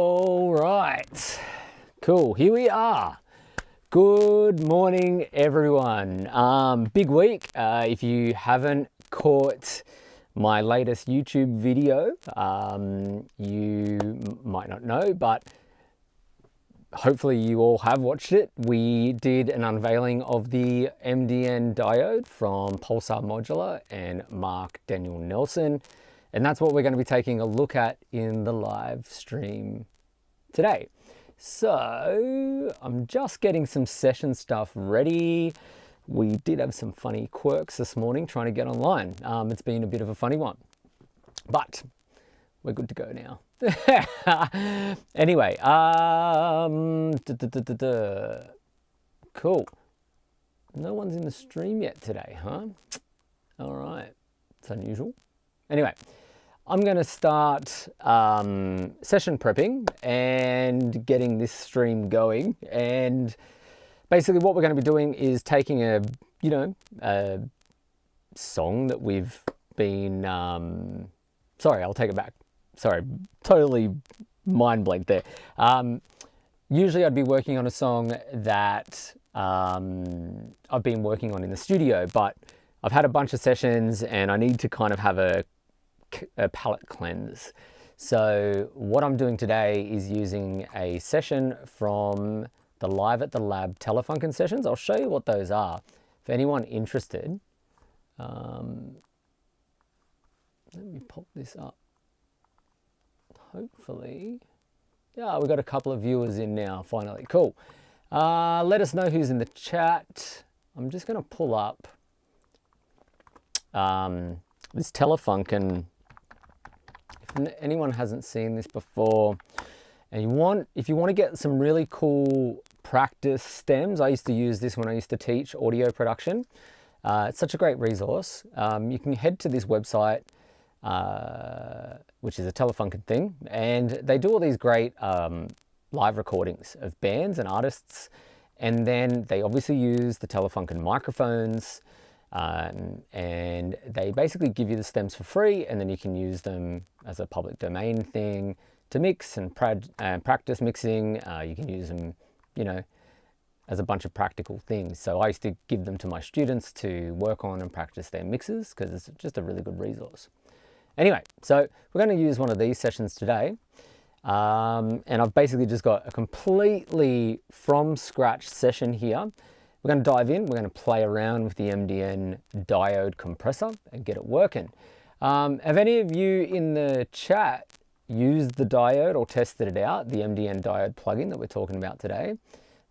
All right, cool, here we are. Good morning, everyone. Big week. If you haven't caught my latest YouTube video, you might not know, but hopefully you all have watched it. We did an unveiling of the MDN diode from Pulsar Modular and Marc Daniel Nelson. And that's what we're going to be taking a look at in the live stream today. So I'm just getting some session stuff ready. We did have some funny quirks this morning trying to get online. It's been a bit of a funny one, but we're good to go now. Anyway, cool. No one's in the stream yet today, huh? All right, it's unusual. Anyway, I'm going to start session prepping and getting this stream going. And basically what we're going to be doing is taking a song that we've been, sorry, I'll take it back. Sorry, totally mind blank there. Usually I'd be working on a song that I've been working on in the studio, but I've had a bunch of sessions and I need to kind of have a palette cleanse. So what I'm doing today is using a session from the Live at the Lab Telefunken sessions. I'll show you what those are for anyone interested. Let me pop this up. Hopefully, yeah, we've got a couple of viewers in now, finally. Cool. Let us know who's in the chat. I'm just going to pull up this Telefunken. If anyone hasn't seen this before, and if you want to get some really cool practice stems, I used to use this when I used to teach audio production. It's such a great resource. You can head to this website, which is a Telefunken thing, and they do all these great live recordings of bands and artists, and then they obviously use the Telefunken microphones, and they basically give you the stems for free, and then you can use them as a public domain thing to mix and practice mixing. You can use them, as a bunch of practical things. So I used to give them to my students to work on and practice their mixes because it's just a really good resource. Anyway, so we're going to use one of these sessions today. And I've basically just got a completely from scratch session here. We're going to dive in, we're going to play around with the MDN diode compressor and get it working. Have any of you in the chat used the diode or tested it out, the MDN diode plugin that we're talking about today?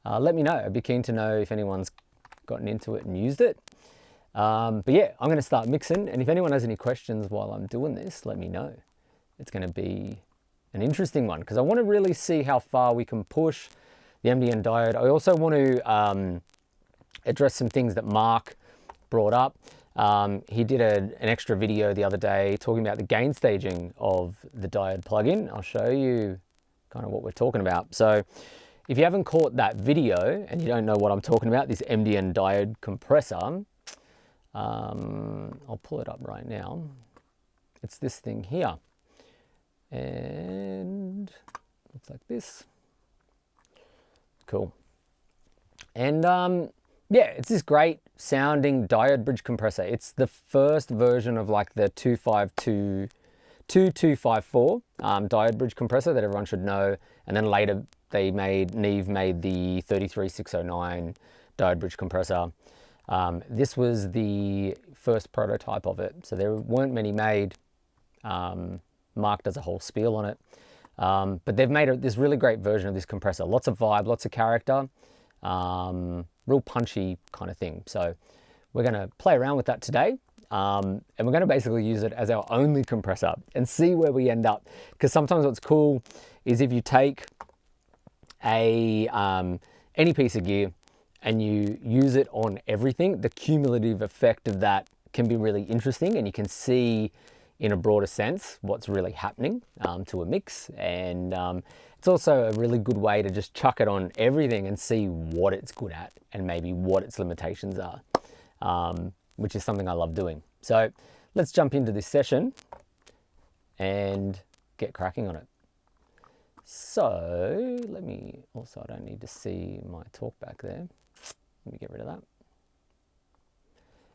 Let me know. I'd be keen to know if anyone's gotten into it and used it. But yeah, I'm going to start mixing, and if anyone has any questions while I'm doing this, let me know. It's going to be an interesting one because I want to really see how far we can push the MDN diode. I also want to address some things that Marc brought up. He did an extra video the other day talking about the gain staging of the diode plugin. I'll show you kind of what we're talking about. So if you haven't caught that video and you don't know what I'm talking about, this MDN diode compressor, I'll pull it up right now. It's this thing here, and looks like this. Cool. And yeah, it's this great sounding diode bridge compressor. It's the first version of like the 2254 diode bridge compressor that everyone should know. And then later Neve made the 33609 diode bridge compressor. This was the first prototype of it. So there weren't many made. Marc does a whole spiel on it. But they've made this really great version of this compressor. Lots of vibe, lots of character. Real punchy kind of thing. So we're going to play around with that today, and we're going to basically use it as our only compressor and see where we end up. Because sometimes what's cool is if you take any piece of gear and you use it on everything, the cumulative effect of that can be really interesting, and you can see in a broader sense what's really happening to a mix. And it's also a really good way to just chuck it on everything and see what it's good at and maybe what its limitations are, which is something I love doing. So let's jump into this session and get cracking on it. So let me, also I don't need to see my talk back there. Let me get rid of that.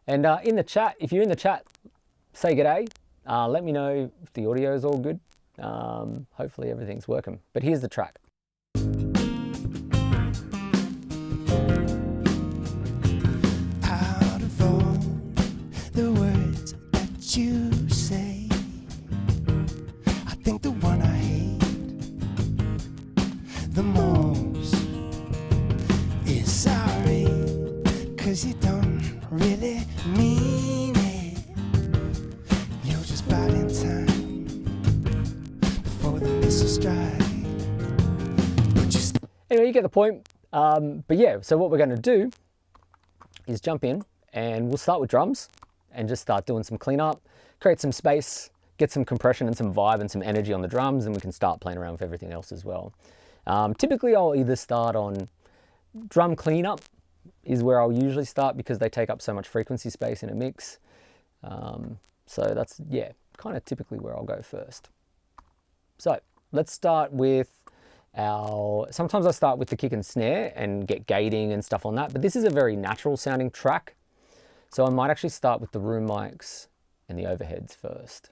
And in the chat, if you're in the chat, say g'day. Let me know if the audio is all good. Hopefully everything's working. But here's the track. Out of all the words that you say, I think the one I hate the most is sorry, 'cause you don't really mean it. You're just biding time before the missile strike. Anyway, you get the point. But yeah, so what we're going to do is jump in and we'll start with drums and just start doing some cleanup, create some space, get some compression and some vibe and some energy on the drums, and we can start playing around with everything else as well. Typically I'll either start on drum cleanup is where I'll usually start because they take up so much frequency space in a mix. So that's, yeah, kind of typically where I'll go first. So let's start with sometimes I start with the kick and snare and get gating and stuff on that, but this is a very natural sounding track. So I might actually start with the room mics and the overheads first.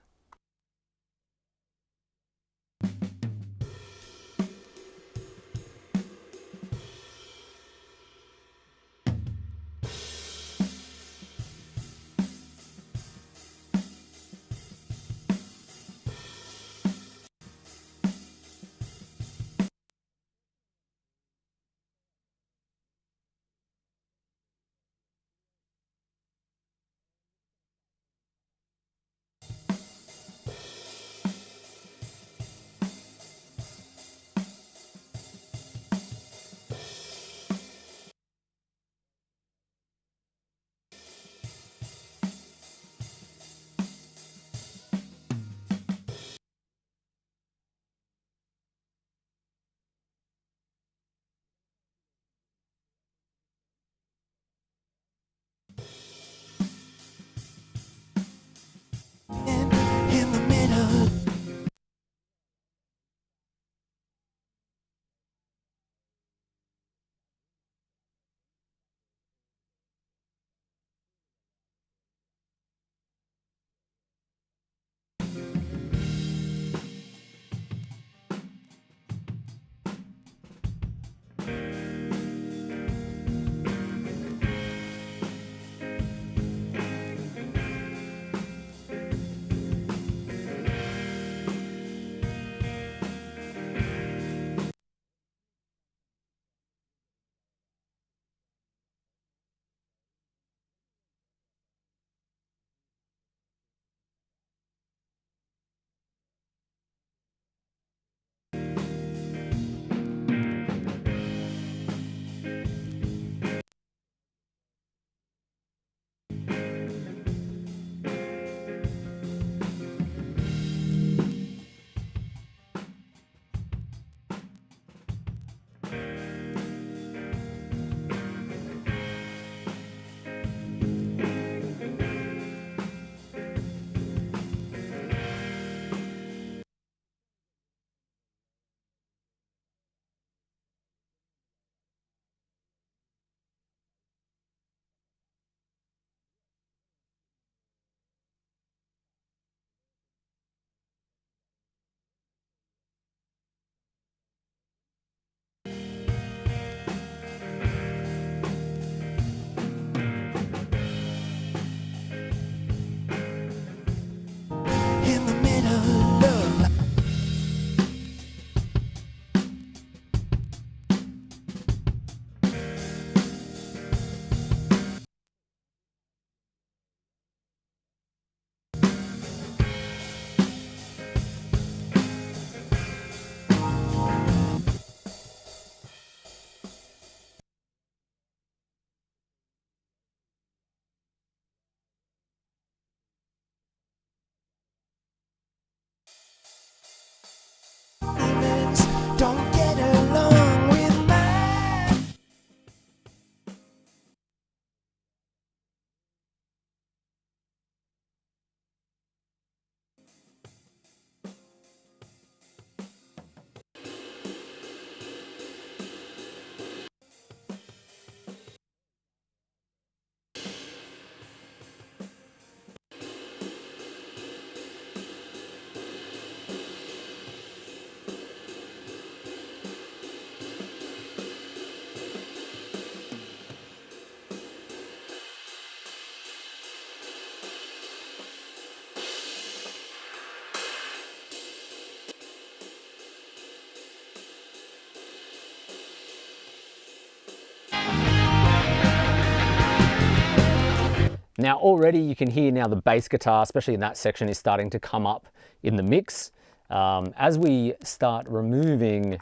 Now already you can hear now the bass guitar, especially in that section, is starting to come up in the mix. As we start removing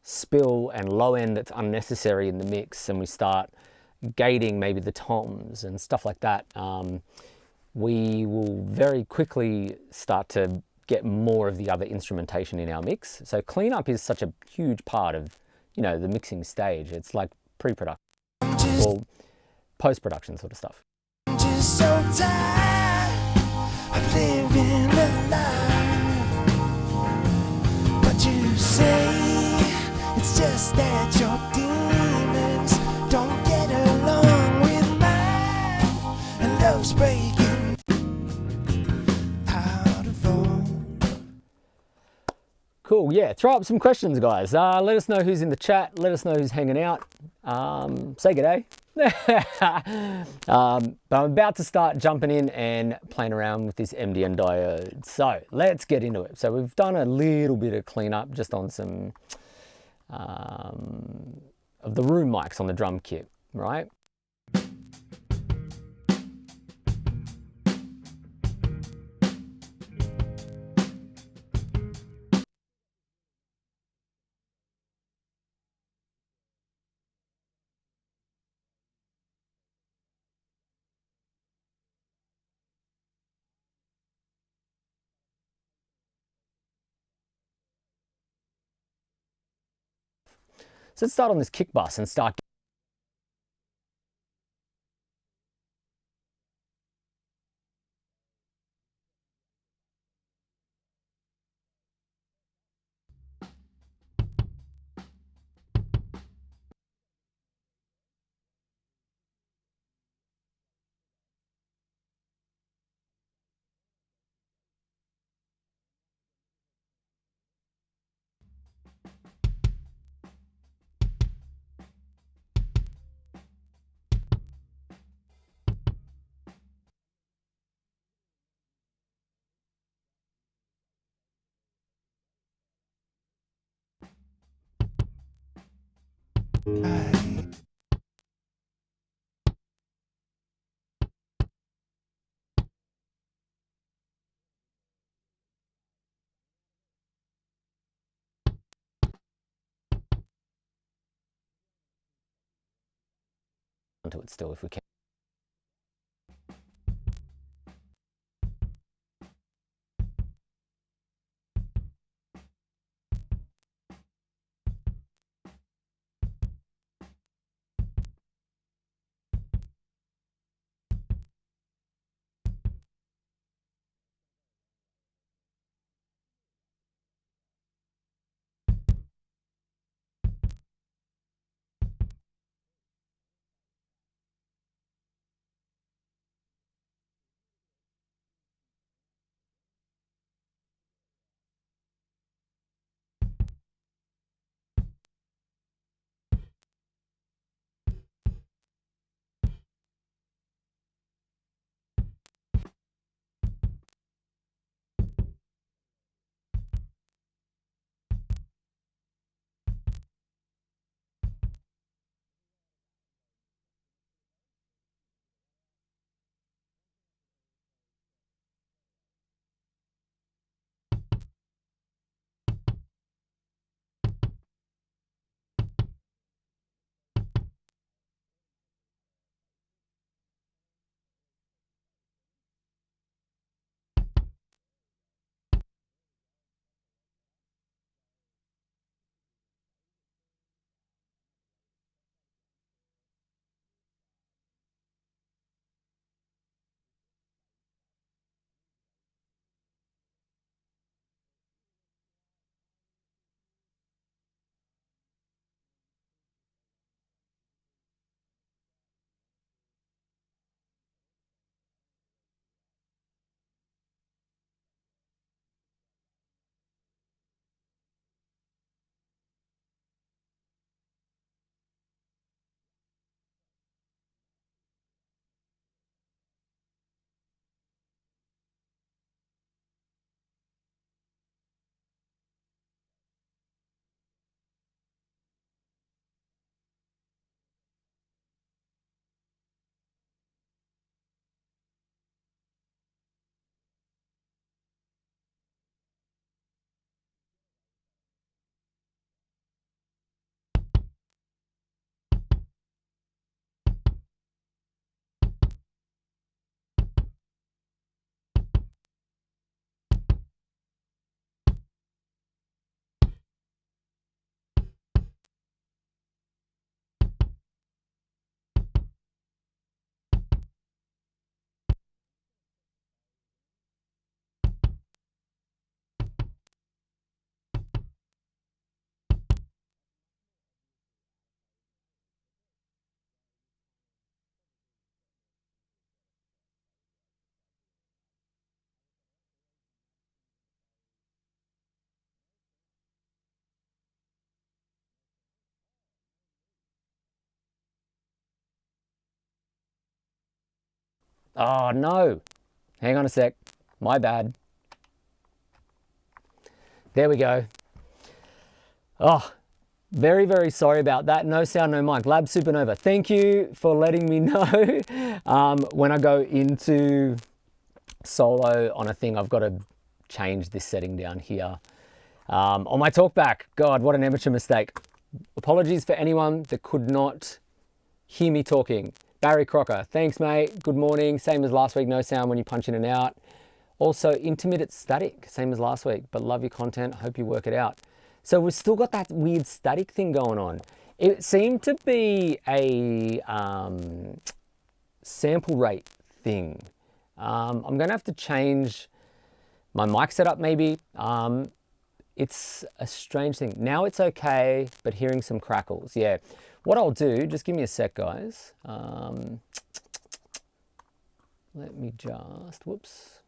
spill and low end that's unnecessary in the mix, and we start gating maybe the toms and stuff like that, we will very quickly start to get more of the other instrumentation in our mix. So cleanup is such a huge part of, you know, the mixing stage. It's like pre-production or post-production sort of stuff. I'm just so tired of living a lie. But you say it's just that your demons don't get along with mine, and love's breaking out of all. Cool, yeah, throw up some questions, guys. Let us know who's in the chat. Let us know who's hanging out. Say g'day. But I'm about to start jumping in and playing around with this MDN diode. So let's get into it. So we've done a little bit of cleanup just on some of the room mics on the drum kit, right? So let's start on this kick bus and start. Onto it still if we can. Oh no, hang on a sec, my bad. There we go. Oh, very, very sorry about that. No sound, no mic. Lab Supernova, thank you for letting me know. When I go into solo on a thing, I've got to change this setting down here. On my talkback, God, what an amateur mistake. Apologies for anyone that could not hear me talking. Barry Crocker, thanks mate, good morning. Same as last week, no sound when you punch in and out. Also intermittent static, same as last week, but love your content, hope you work it out. So we've still got that weird static thing going on. It seemed to be a sample rate thing. I'm gonna have to change my mic setup maybe. It's a strange thing. Now it's okay, but hearing some crackles, yeah. What I'll do, just give me a sec, guys. Let me just, whoops.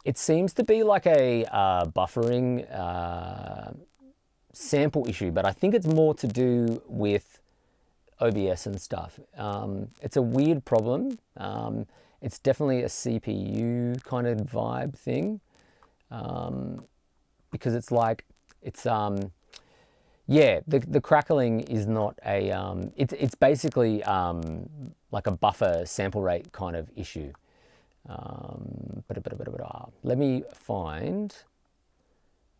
It seems to be like a buffering sample issue, but I think it's more to do with OBS and stuff. It's a weird problem. It's definitely a CPU kind of vibe thing. Because it's like, it's, yeah, the crackling is not a, it's basically like a buffer sample rate kind of issue. Let me find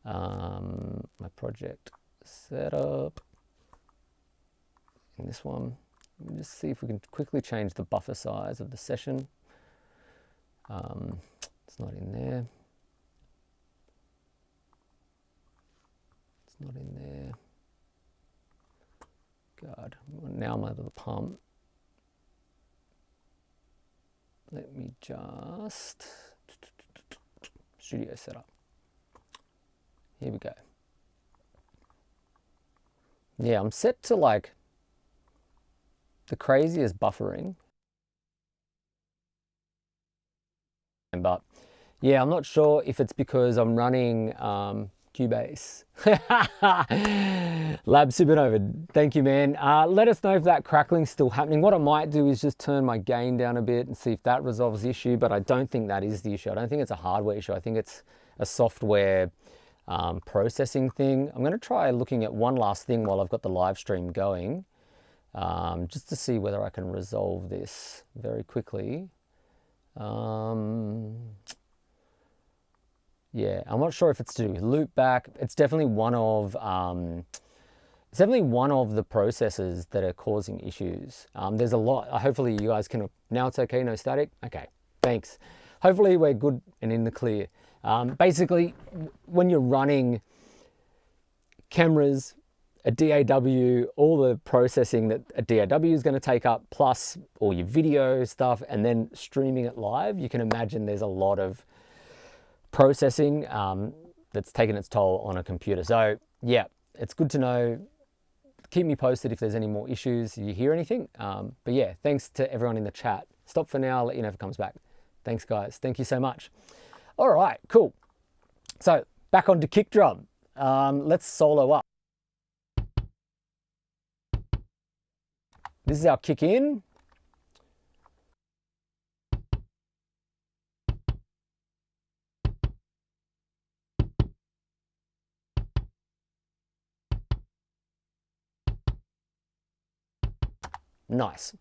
my project setup in this one. Let me just see if we can quickly change the buffer size of the session. It's not in there. It's not in there. God, now I'm over the pump. Let me just, studio setup. Here we go. Yeah, I'm set to like the craziest buffering. But yeah, I'm not sure if it's because I'm running Cubase. Lab Supernova, thank you, man. Let us know if that crackling's still happening. What I might do is just turn my gain down a bit and see if that resolves the issue, but I don't think that is the issue. I don't think it's a hardware issue. I think it's a software processing thing. I'm gonna try looking at one last thing while I've got the live stream going, just to see whether I can resolve this very quickly. Yeah, I'm not sure if it's to do with loopback. It's definitely one of the processes that are causing issues. There's a lot. Hopefully you guys can. Now it's okay, no static. Okay, thanks. Hopefully we're good and in the clear. Basically, when you're running cameras, a DAW, all the processing that a DAW is going to take up, plus all your video stuff, and then streaming it live, you can imagine there's a lot of processing that's taken its toll on a computer. So yeah, it's good to know. Keep me posted if there's any more issues, you hear anything. But yeah, thanks to everyone in the chat. Stop for now, I'll let you know if it comes back. Thanks guys, thank you so much. All right, cool. So back onto kick drum. Let's solo up. This is our kick in. Nice.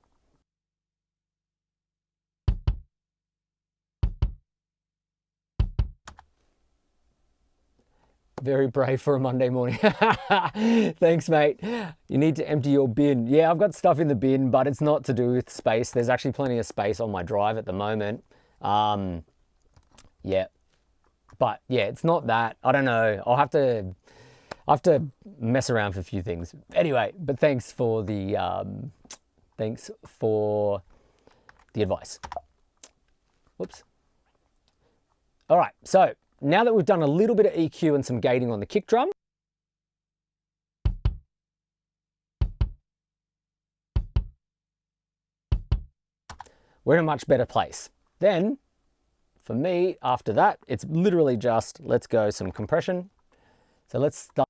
Very brave for a Monday morning. Thanks, mate. You need to empty your bin. Yeah, I've got stuff in the bin, but it's not to do with space. There's actually plenty of space on my drive at the moment. Yeah, but yeah, it's not that. I don't know. I have to mess around for a few things. Anyway, but thanks for the advice. Whoops. All right, so now that we've done a little bit of EQ and some gating on the kick drum, we're in a much better place. Then, for me, after that, it's literally just, let's go some compression. So let's start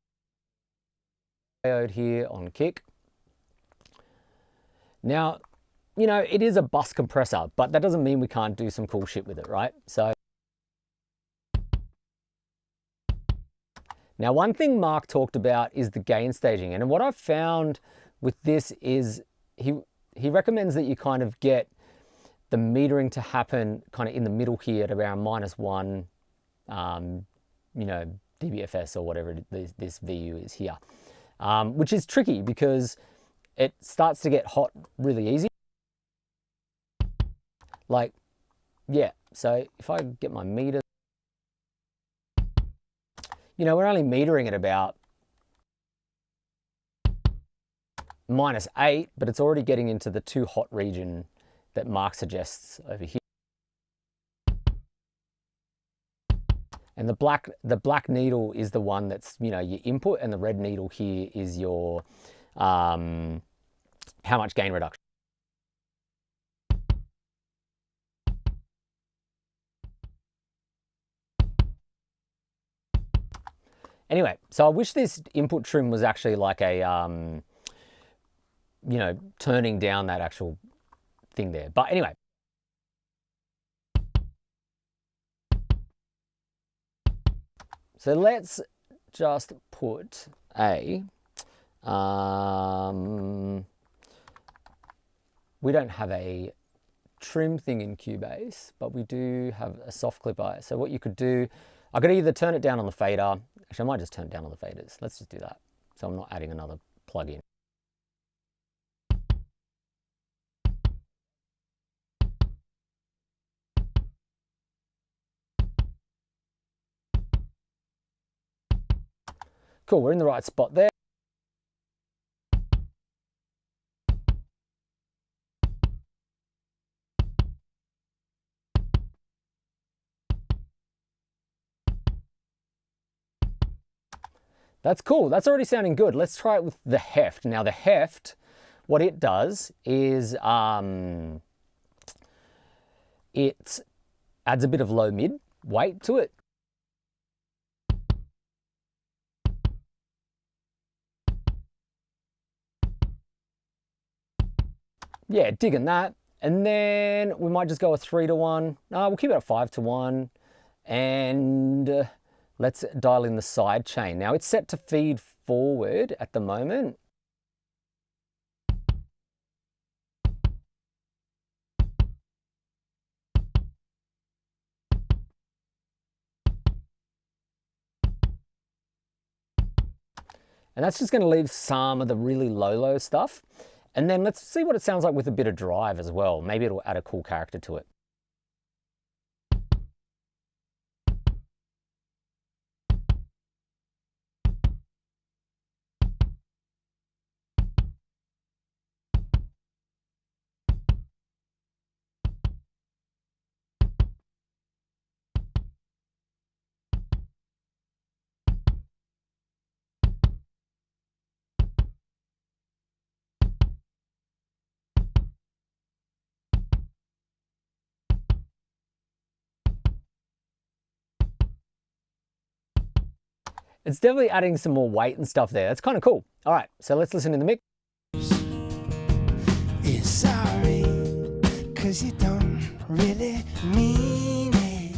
diode here on kick. Now, you know, it is a bus compressor, but that doesn't mean we can't do some cool shit with it, right? So now, one thing Marc talked about is the gain staging. And what I've found with this is he recommends that you kind of get the metering to happen kind of in the middle here at around -1, you know, dBFS or whatever this VU is here, which is tricky because it starts to get hot really easy. Like, yeah, so if I get my meter, you know, we're only metering at about -8, but it's already getting into the too hot region that Marc suggests over here. And the black needle is the one that's, you know, your input, and the red needle here is your how much gain reduction. Anyway, so I wish this input trim was actually like a, you know, turning down that actual thing there. But anyway. So let's just put a, we don't have a trim thing in Cubase, but we do have a soft clipper. So what you could do, I could either turn it down on the fader. Actually, I might just turn it down on the faders. Let's just do that. So I'm not adding another plugin. Cool, we're in the right spot there. That's cool, that's already sounding good. Let's try it with the heft. Now the heft, what it does is it adds a bit of low mid weight to it. Yeah, digging that. And then we might just go a 3-to-1. No, we'll keep it at 5-to-1. And let's dial in the side chain. Now it's set to feed forward at the moment. And that's just going to leave some of the really low stuff. And then let's see what it sounds like with a bit of drive as well. Maybe it'll add a cool character to it. It's definitely adding some more weight and stuff there. That's kind of cool. All right, so let's listen to the mix. You're sorry, 'cause you don't really mean it.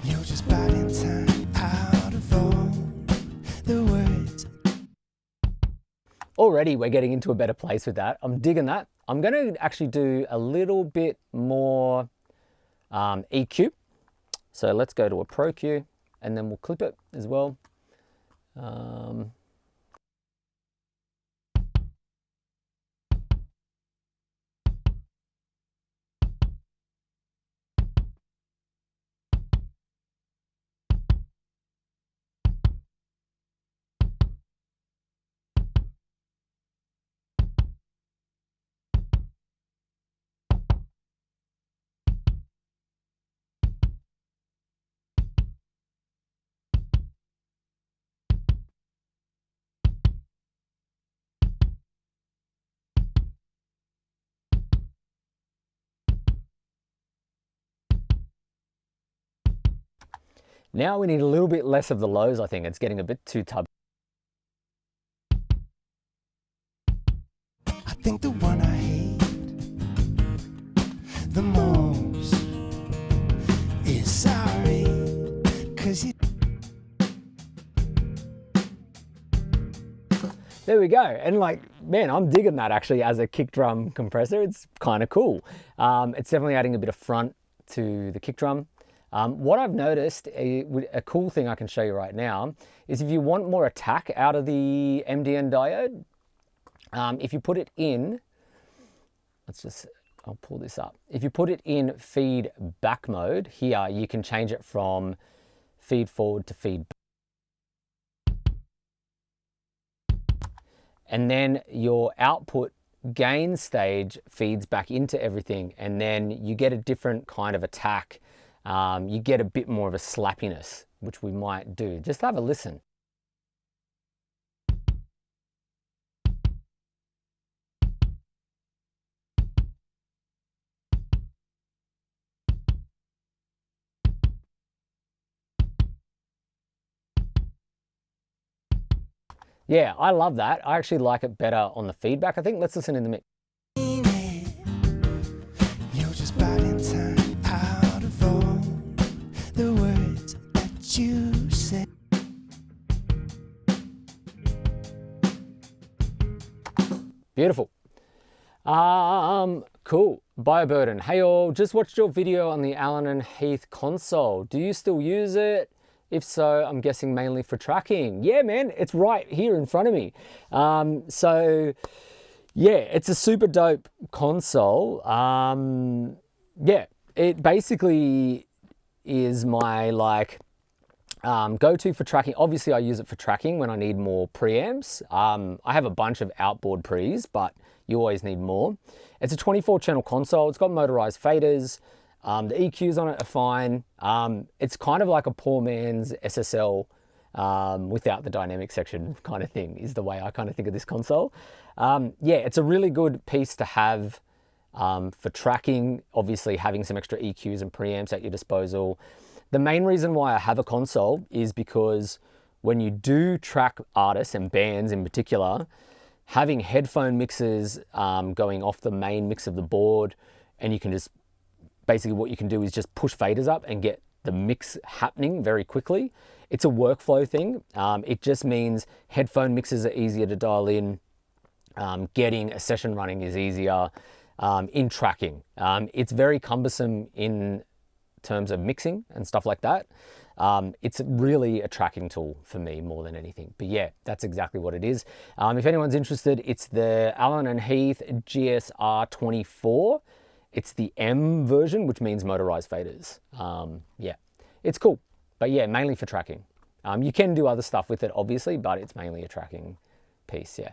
You're just biding time out of all the words. Already we're getting into a better place with that. I'm digging that. I'm going to actually do a little bit more EQ. So let's go to a Pro Q. And then we'll clip it as well. Now we need a little bit less of the lows, I think. It's getting a bit too tub. I think the one I hate the most is sorry, 'cause you. There we go. And like, man, I'm digging that actually as a kick drum compressor. It's kind of cool. It's definitely adding a bit of front to the kick drum. What I've noticed, a cool thing I can show you right now, is if you want more attack out of the MDN diode, if you put it in, I'll pull this up. If you put it in feedback mode, here you can change it from feed forward to feedback. And then your output gain stage feeds back into everything, and then you get a different kind of attack. You get a bit more of a slappiness, which we might do. Just have a listen. Yeah, I love that. I actually like it better on the feedback, I think. Let's listen in the mix. You're just biding time out of all the words that you said. Beautiful. Cool. Bioburden. Hey all, just watched your video on the Allen and Heath console. Do you still use it? If so, I'm guessing mainly for tracking. Yeah, man, it's right here in front of me. So yeah, it's a super dope console. Yeah, it basically is my like go-to for tracking. Obviously I use it for tracking when I need more preamps. I have a bunch of outboard pre's, but you always need more. It's a 24 channel console. It's got motorized faders. The EQs on it are fine. It's kind of like a poor man's SSL without the dynamic section kind of thing is the way I kind of think of this console. Yeah, it's a really good piece to have for tracking, obviously having some extra EQs and preamps at your disposal. The main reason why I have a console is because when you do track artists and bands in particular, having headphone mixers going off the main mix of the board, and you can just basically what you can do is just push faders up and get the mix happening very quickly. It's a workflow thing. It just means headphone mixes are easier to dial in. Getting a session running is easier in tracking. It's very cumbersome in terms of mixing and stuff like that. It's really a tracking tool for me more than anything. But yeah, that's exactly what it is. If anyone's interested, it's the Allen and Heath GSR24. It's the M version, which means motorized faders. Yeah, it's cool. But yeah, mainly for tracking. You can do other stuff with it, obviously, but it's mainly a tracking piece, yeah.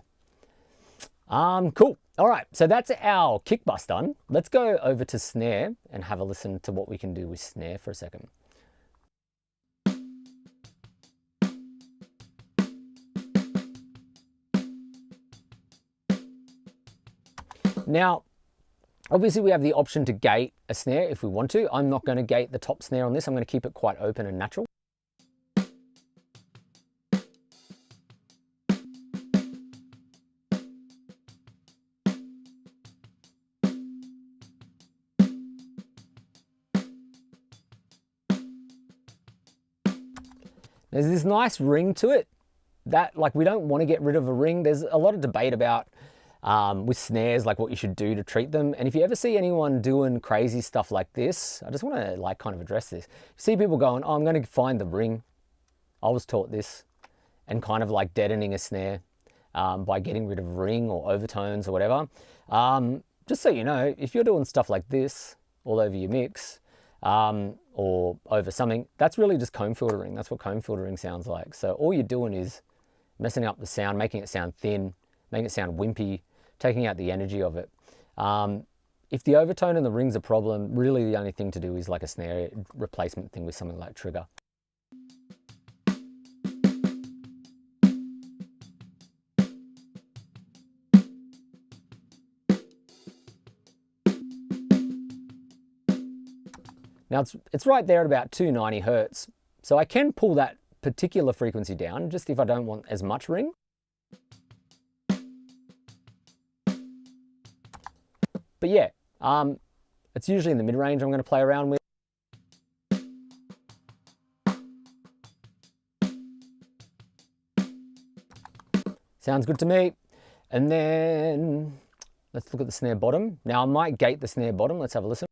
Cool. All right, so that's our kick bus done. Let's go over to snare and have a listen to what we can do with snare for a second. Now, obviously we have the option to gate a snare if we want to. I'm not going to gate the top snare on this. I'm going to keep it quite open and natural. There's this nice ring to it that, like, we don't want to get rid of a ring. There's a lot of debate about with snares, like what you should do to treat them. And if you ever see anyone doing crazy stuff like this, I just want to like kind of address this. You see people going, oh, I'm going to find the ring. I was taught this, and kind of like deadening a snare by getting rid of ring or overtones or whatever. Just so you know, if you're doing stuff like this all over your mix or over something, that's really just comb filtering. That's what comb filtering sounds like. So all you're doing is messing up the sound, making it sound thin, making it sound wimpy, taking out the energy of it. If the overtone and the ring's a problem, really the only thing to do is like a snare replacement thing with something like trigger. Now it's right there at about 290 Hertz. So I can pull that particular frequency down just if I don't want as much ring. But yeah, It's usually in the mid-range I'm going to play around with. Sounds good to me. And then let's look at the snare bottom. Now I might gate the snare bottom. Let's have a listen.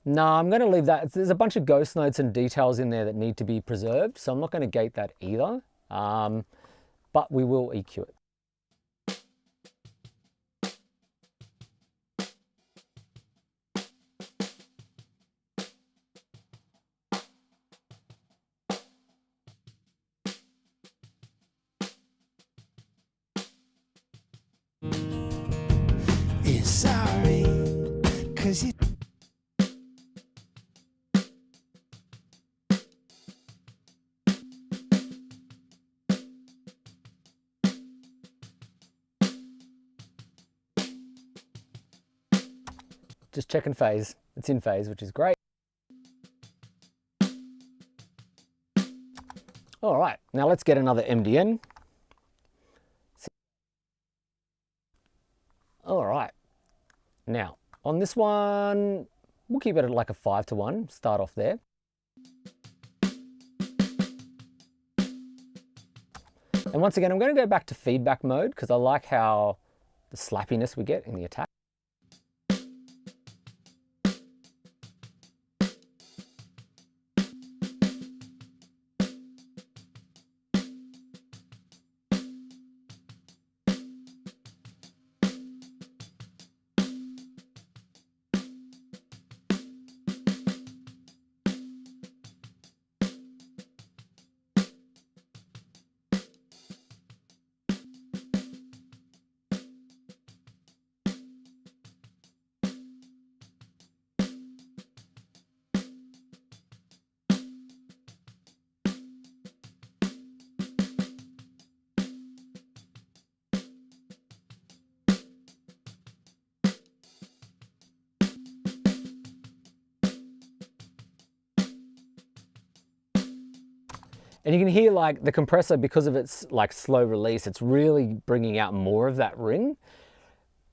No, I'm going to leave that. There's a bunch of ghost notes and details in there that need to be preserved, so I'm not going to gate that either, but we will EQ it. You're sorry, 'cause you Just checking phase. It's in phase, which is great. All right, now let's get another MDN. All right, now on this one, we'll keep it at like a 5-to-1, start off there. And once again, I'm going to go back to feedback mode because I like how the slappiness we get in the attack. And you can hear like the compressor, because of its like slow release, it's really bringing out more of that ring.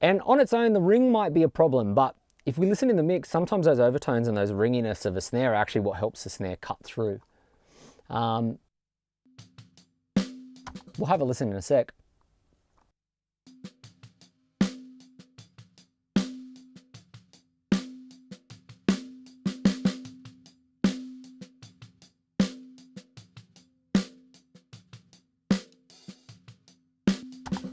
And on its own, the ring might be a problem, but if we listen in the mix, sometimes those overtones and those ringiness of a snare are actually what helps the snare cut through. We'll have a listen in a sec.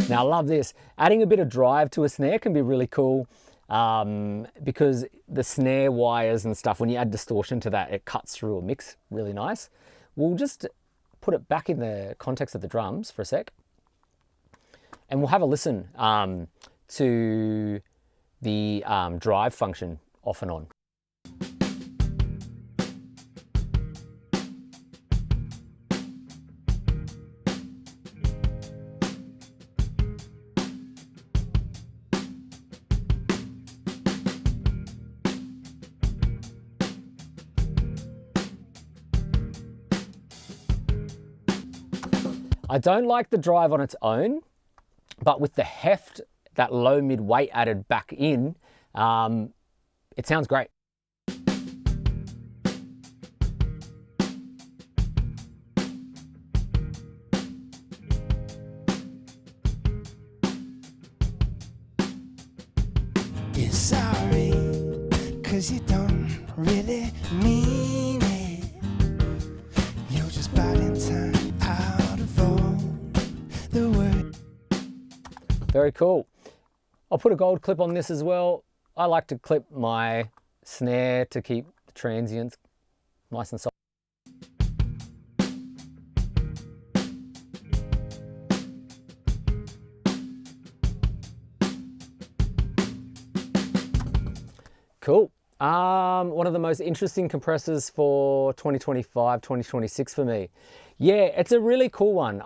Now I love this. Adding a bit of drive to a snare can be really cool because the snare wires and stuff, when you add distortion to that, it cuts through a mix really nice. We'll just put it back in the context of the drums for a sec. And we'll have a listen to the drive function off and on. I don't like the drive on its own, but with the heft, that low mid weight added back in, it sounds great. You're sorry, 'cause you don't really mean it. You're just biding time out of all the word. Very cool. I'll put a gold clip on this as well. I like to clip my snare to keep the transients nice and soft. Cool. One of the most interesting compressors for 2025, 2026 for me. Yeah, it's a really cool one.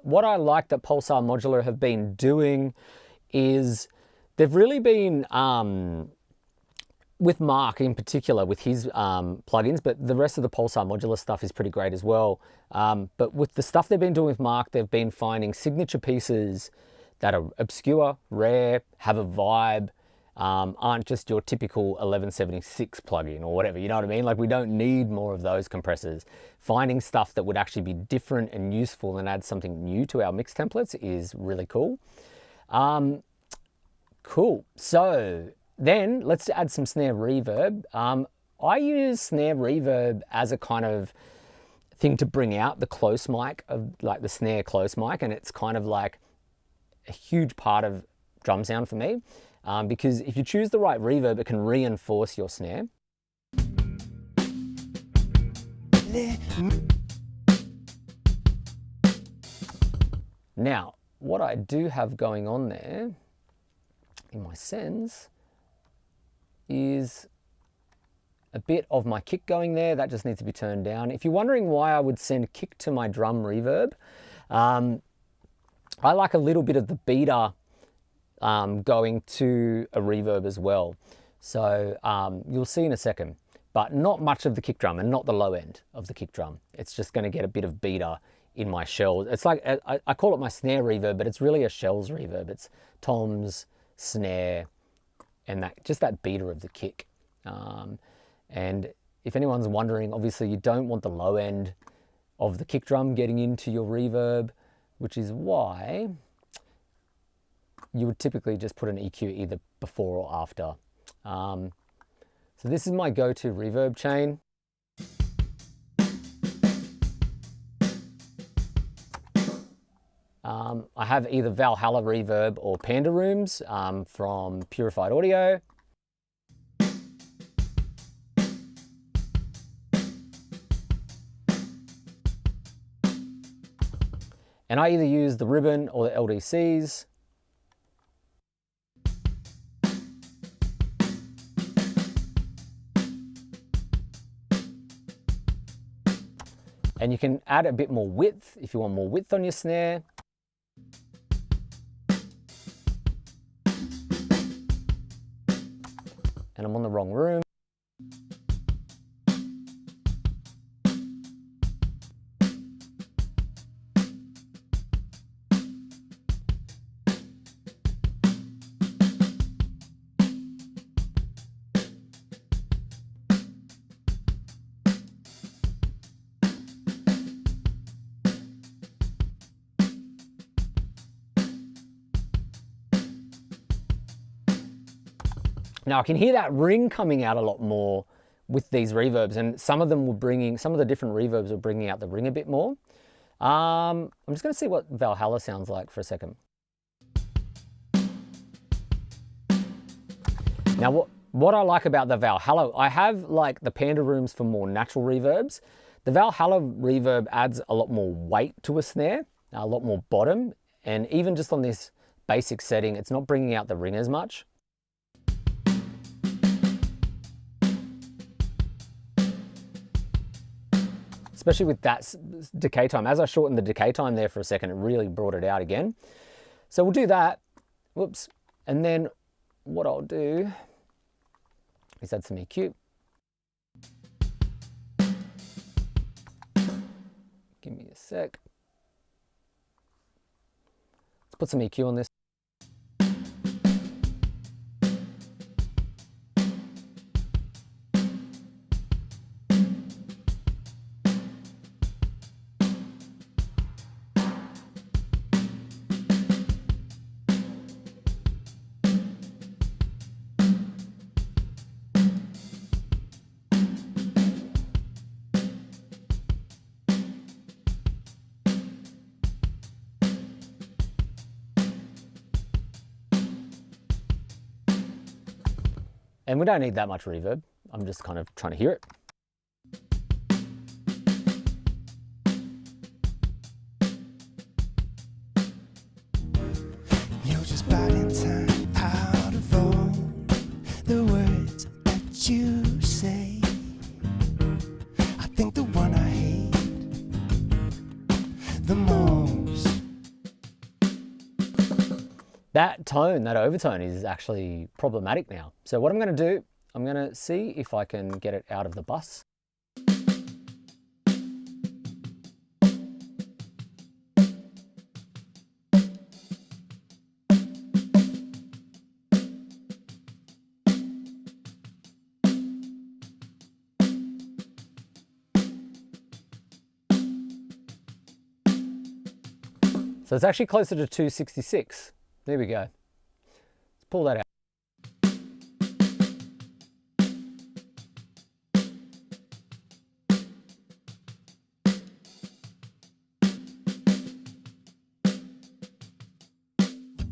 What I like that Pulsar Modular have been doing is they've really been, with Marc in particular, with his plugins, but the rest of the Pulsar Modular stuff is pretty great as well. But with the stuff they've been doing with Marc, they've been finding signature pieces that are obscure, rare, have a vibe, aren't just your typical 1176 plugin or whatever, you know what I mean? Like, we don't need more of those compressors. Finding stuff that would actually be different and useful and add something new to our mix templates is really cool. Cool. So then let's add some snare reverb. I use snare reverb as a kind of thing to bring out the close mic of like the snare close mic, and it's kind of like a huge part of drum sound for me, because if you choose the right reverb, it can reinforce your snare. Now, what I do have going on there in my sends is a bit of my kick going there. That just needs to be turned down. If you're wondering why I would send kick to my drum reverb, I like a little bit of the beater going to a reverb as well. So you'll see in a second, but not much of the kick drum and not the low end of the kick drum. It's just going to get a bit of beater in my shells. It's like, I call it my snare reverb, but it's really a shells reverb. It's toms, snare, and just that beater of the kick. And if anyone's wondering, obviously you don't want the low end of the kick drum getting into your reverb, which is why you would typically just put an EQ either before or after. So this is my go-to reverb chain. I have either Valhalla Reverb or Panda Rooms from Purified Audio. And I either use the ribbon or the LDCs. And you can add a bit more width if you want more width on your snare. And I'm on the wrong room. Now I can hear that ring coming out a lot more with these reverbs, and some of them were bringing, some of the different reverbs were bringing out the ring a bit more. I'm just going to see what Valhalla sounds like for a second. Now what I like about the Valhalla, I have like the Panda Rooms for more natural reverbs. The Valhalla reverb adds a lot more weight to a snare, a lot more bottom, and even just on this basic setting, it's not bringing out the ring as much. Especially with that decay time. As I shortened the decay time there for a second, it really brought it out again. So we'll do that. Whoops. And then what I'll do is add some EQ. Give me a sec. Let's put some EQ on this. And we don't need that much reverb. I'm just kind of trying to hear it. You're just biding time out of all the words that you say. I think the one I hate the most. That tone, that overtone is actually problematic now. So what I'm going to do, I'm going to see if I can get it out of the bus. So it's actually closer to 266. There we go. Let's pull that out.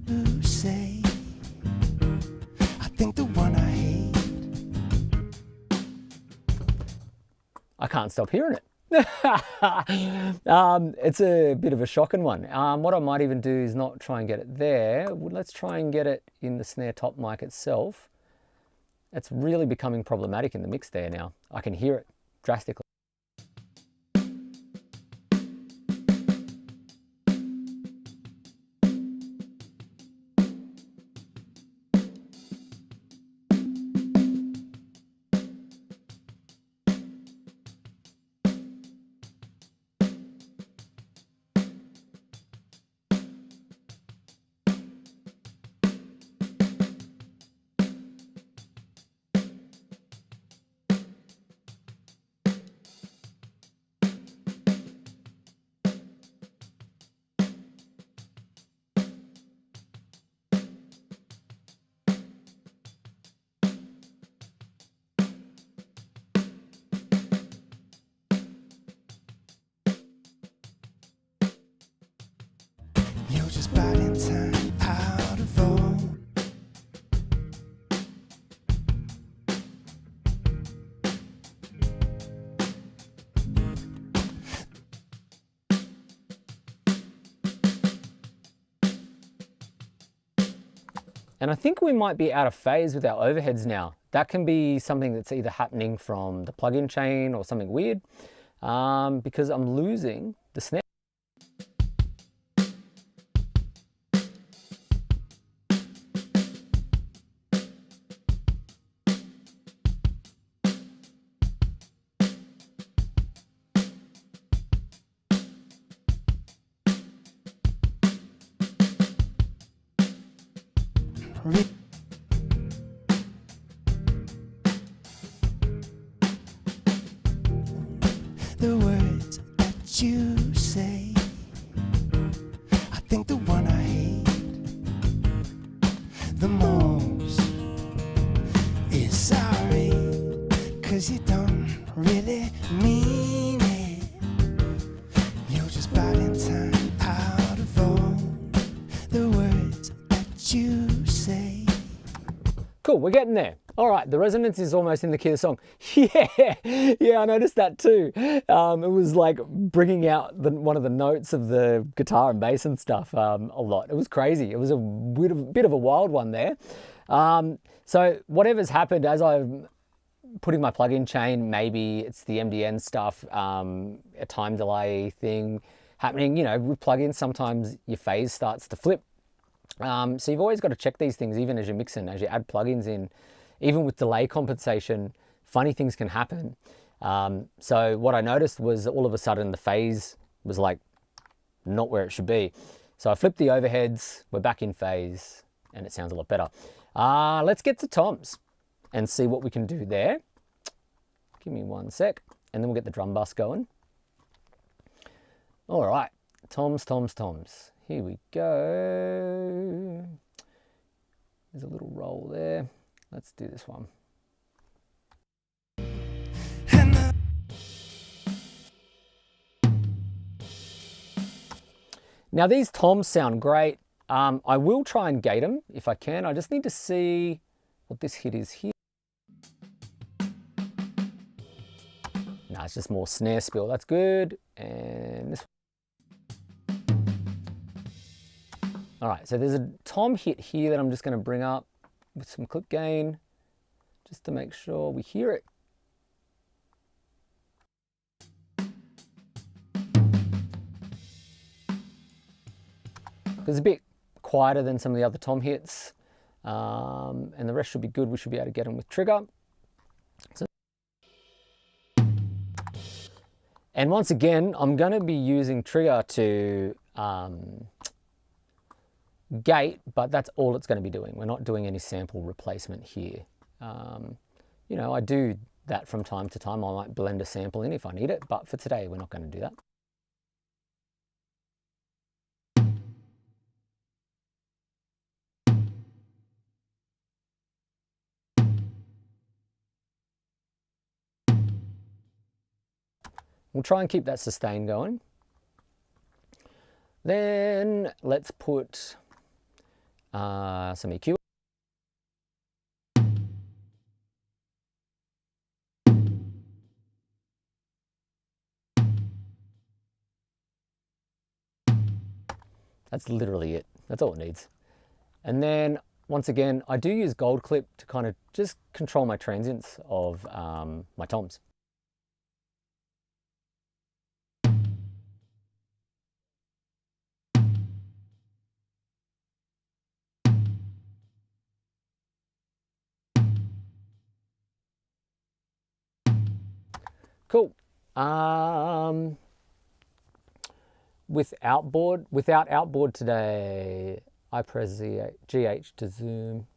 You say, I think the one I hate. I can't stop hearing it. It's a bit of a shocking one. What I might even do is not try and get it there. Let's try and get it in the snare top mic itself. It's really becoming problematic in the mix there now. I can hear it drastically. You're just biding time out of all. And I think we might be out of phase with our overheads now. That can be something that's either happening from the plug-in chain or something weird, because I'm losing the snare. The words that you say, I think the one I hate the most is sorry, 'cause you don't really mean it. You're just biding time out of all the words that you say. Cool, we're getting there. All right, the resonance is almost in the key of the song. Yeah, I noticed that too. It was like bringing out one of the notes of the guitar and bass and stuff a lot. It was crazy. It was a bit of a wild one there. So whatever's happened as I'm putting my plug-in chain, maybe it's the MDN stuff, a time delay thing happening. You know, with plugins, sometimes your phase starts to flip. So you've always got to check these things, even as you're mixing, as you add plugins in. Even with delay compensation, funny things can happen. So what I noticed was all of a sudden the phase was like not where it should be. So I flipped the overheads, we're back in phase, and it sounds a lot better. Let's get to toms and see what we can do there. Give me one sec, and then we'll get the drum bus going. All right, toms. Here we go. There's a little roll there. Let's do this one. Now these toms sound great. I will try and gate them if I can. I just need to see what this hit is here. No, it's just more snare spill. That's good. And this one. All right, so there's a tom hit here that I'm just going to bring up with some clip gain, just to make sure we hear it. It's a bit quieter than some of the other tom hits, and the rest should be good. We should be able to get them with trigger. So, and once again, I'm going to be using trigger to gate, but that's all it's going to be doing. We're not doing any sample replacement here. You know, I do that from time to time. I might blend a sample in if I need it, but for today, we're not going to do that. We'll try and keep that sustain going. Then let's put some EQ. That's literally it. That's all it needs. And then once again, I do use gold clip to kind of just control my transients of my toms. Cool. Without outboard today, I press GH to zoom.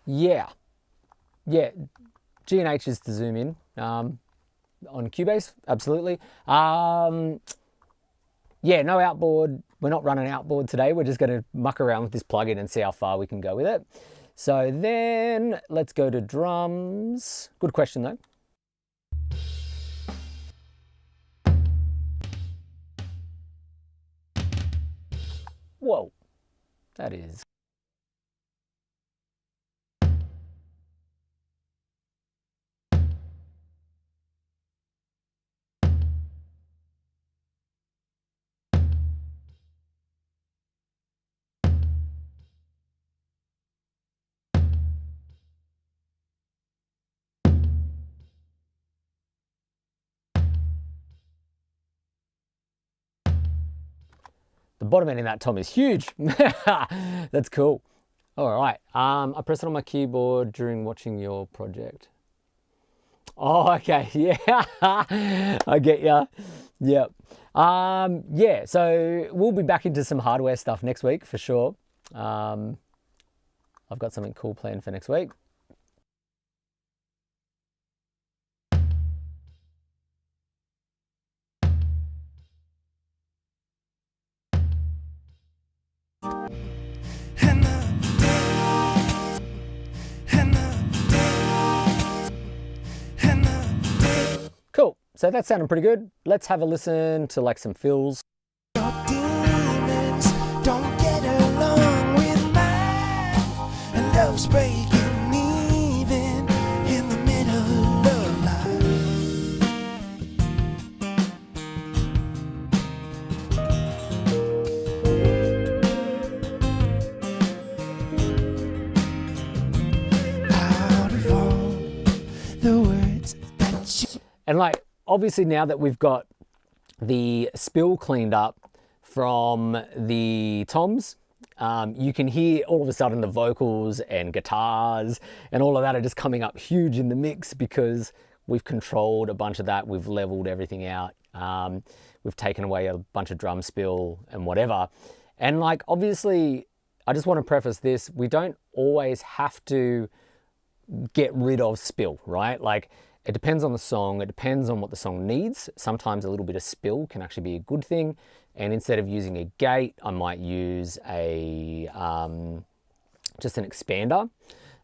Yeah, G and H is to zoom in on Cubase, absolutely. Yeah, no outboard. We're not running outboard today. We're just going to muck around with this plugin and see how far we can go with it. So then let's go to drums. Good question though. Whoa, that is. The bottom end in that tom is huge. That's cool. All right. I press it on my keyboard during watching your project. Oh, okay. Yeah. I get ya. Yep. Yeah. So we'll be back into some hardware stuff next week for sure. I've got something cool planned for next week. Cool. So that sounded pretty good. Let's have a listen to like some fills. Demons don't get along with mine, and love's breaking even in the middle of life. Out of all the words that you... And like, obviously now that we've got the spill cleaned up from the toms, you can hear all of a sudden the vocals and guitars and all of that are just coming up huge in the mix because we've controlled a bunch of that. We've leveled everything out. We've taken away a bunch of drum spill and whatever. And like, obviously, I just want to preface this. We don't always have to get rid of spill, right? Like, it depends on the song. It depends on what the song needs. Sometimes a little bit of spill can actually be a good thing. And instead of using a gate, I might use a just an expander.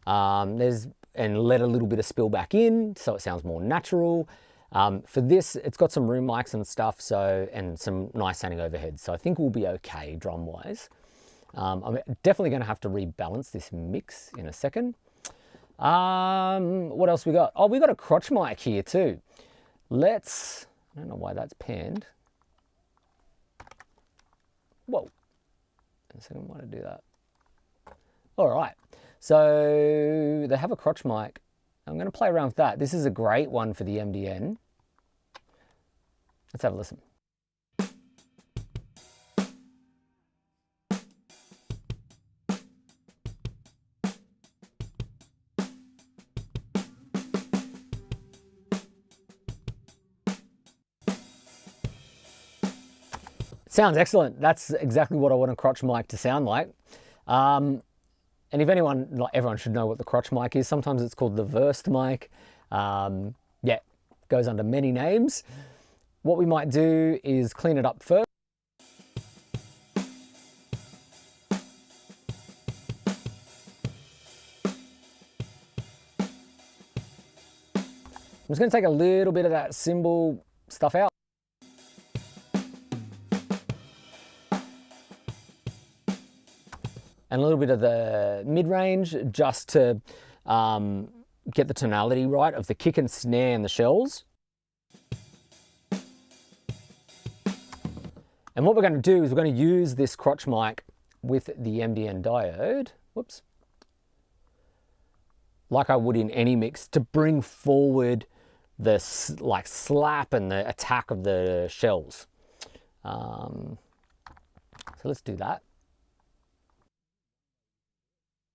And let a little bit of spill back in so it sounds more natural. For this, it's got some room mics and stuff, and some nice sounding overheads. So I think we'll be okay drum wise. I'm definitely going to have to rebalance this mix in a second. What else we got? Oh, we got a crotch mic here too. I don't know why that's panned. Whoa. In a second, why did I do that? All right. So they have a crotch mic. I'm going to play around with that. This is a great one for the MDN. Let's have a listen. Sounds excellent. That's exactly what I want a crotch mic to sound like. And if anyone, like everyone should know what the crotch mic is. Sometimes it's called the versed mic. Yeah, goes under many names. What we might do is clean it up first. I'm just going to take a little bit of that cymbal stuff out. And a little bit of the mid-range just to get the tonality right of the kick and snare and the shells. And what we're going to do is we're going to use this crotch mic with the MDN diode, whoops, like I would in any mix, to bring forward the slap and the attack of the shells. So let's do that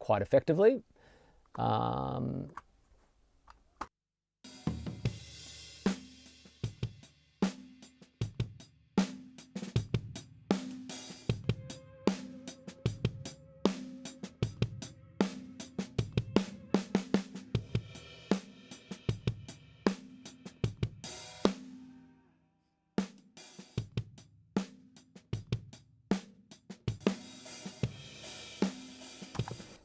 quite effectively.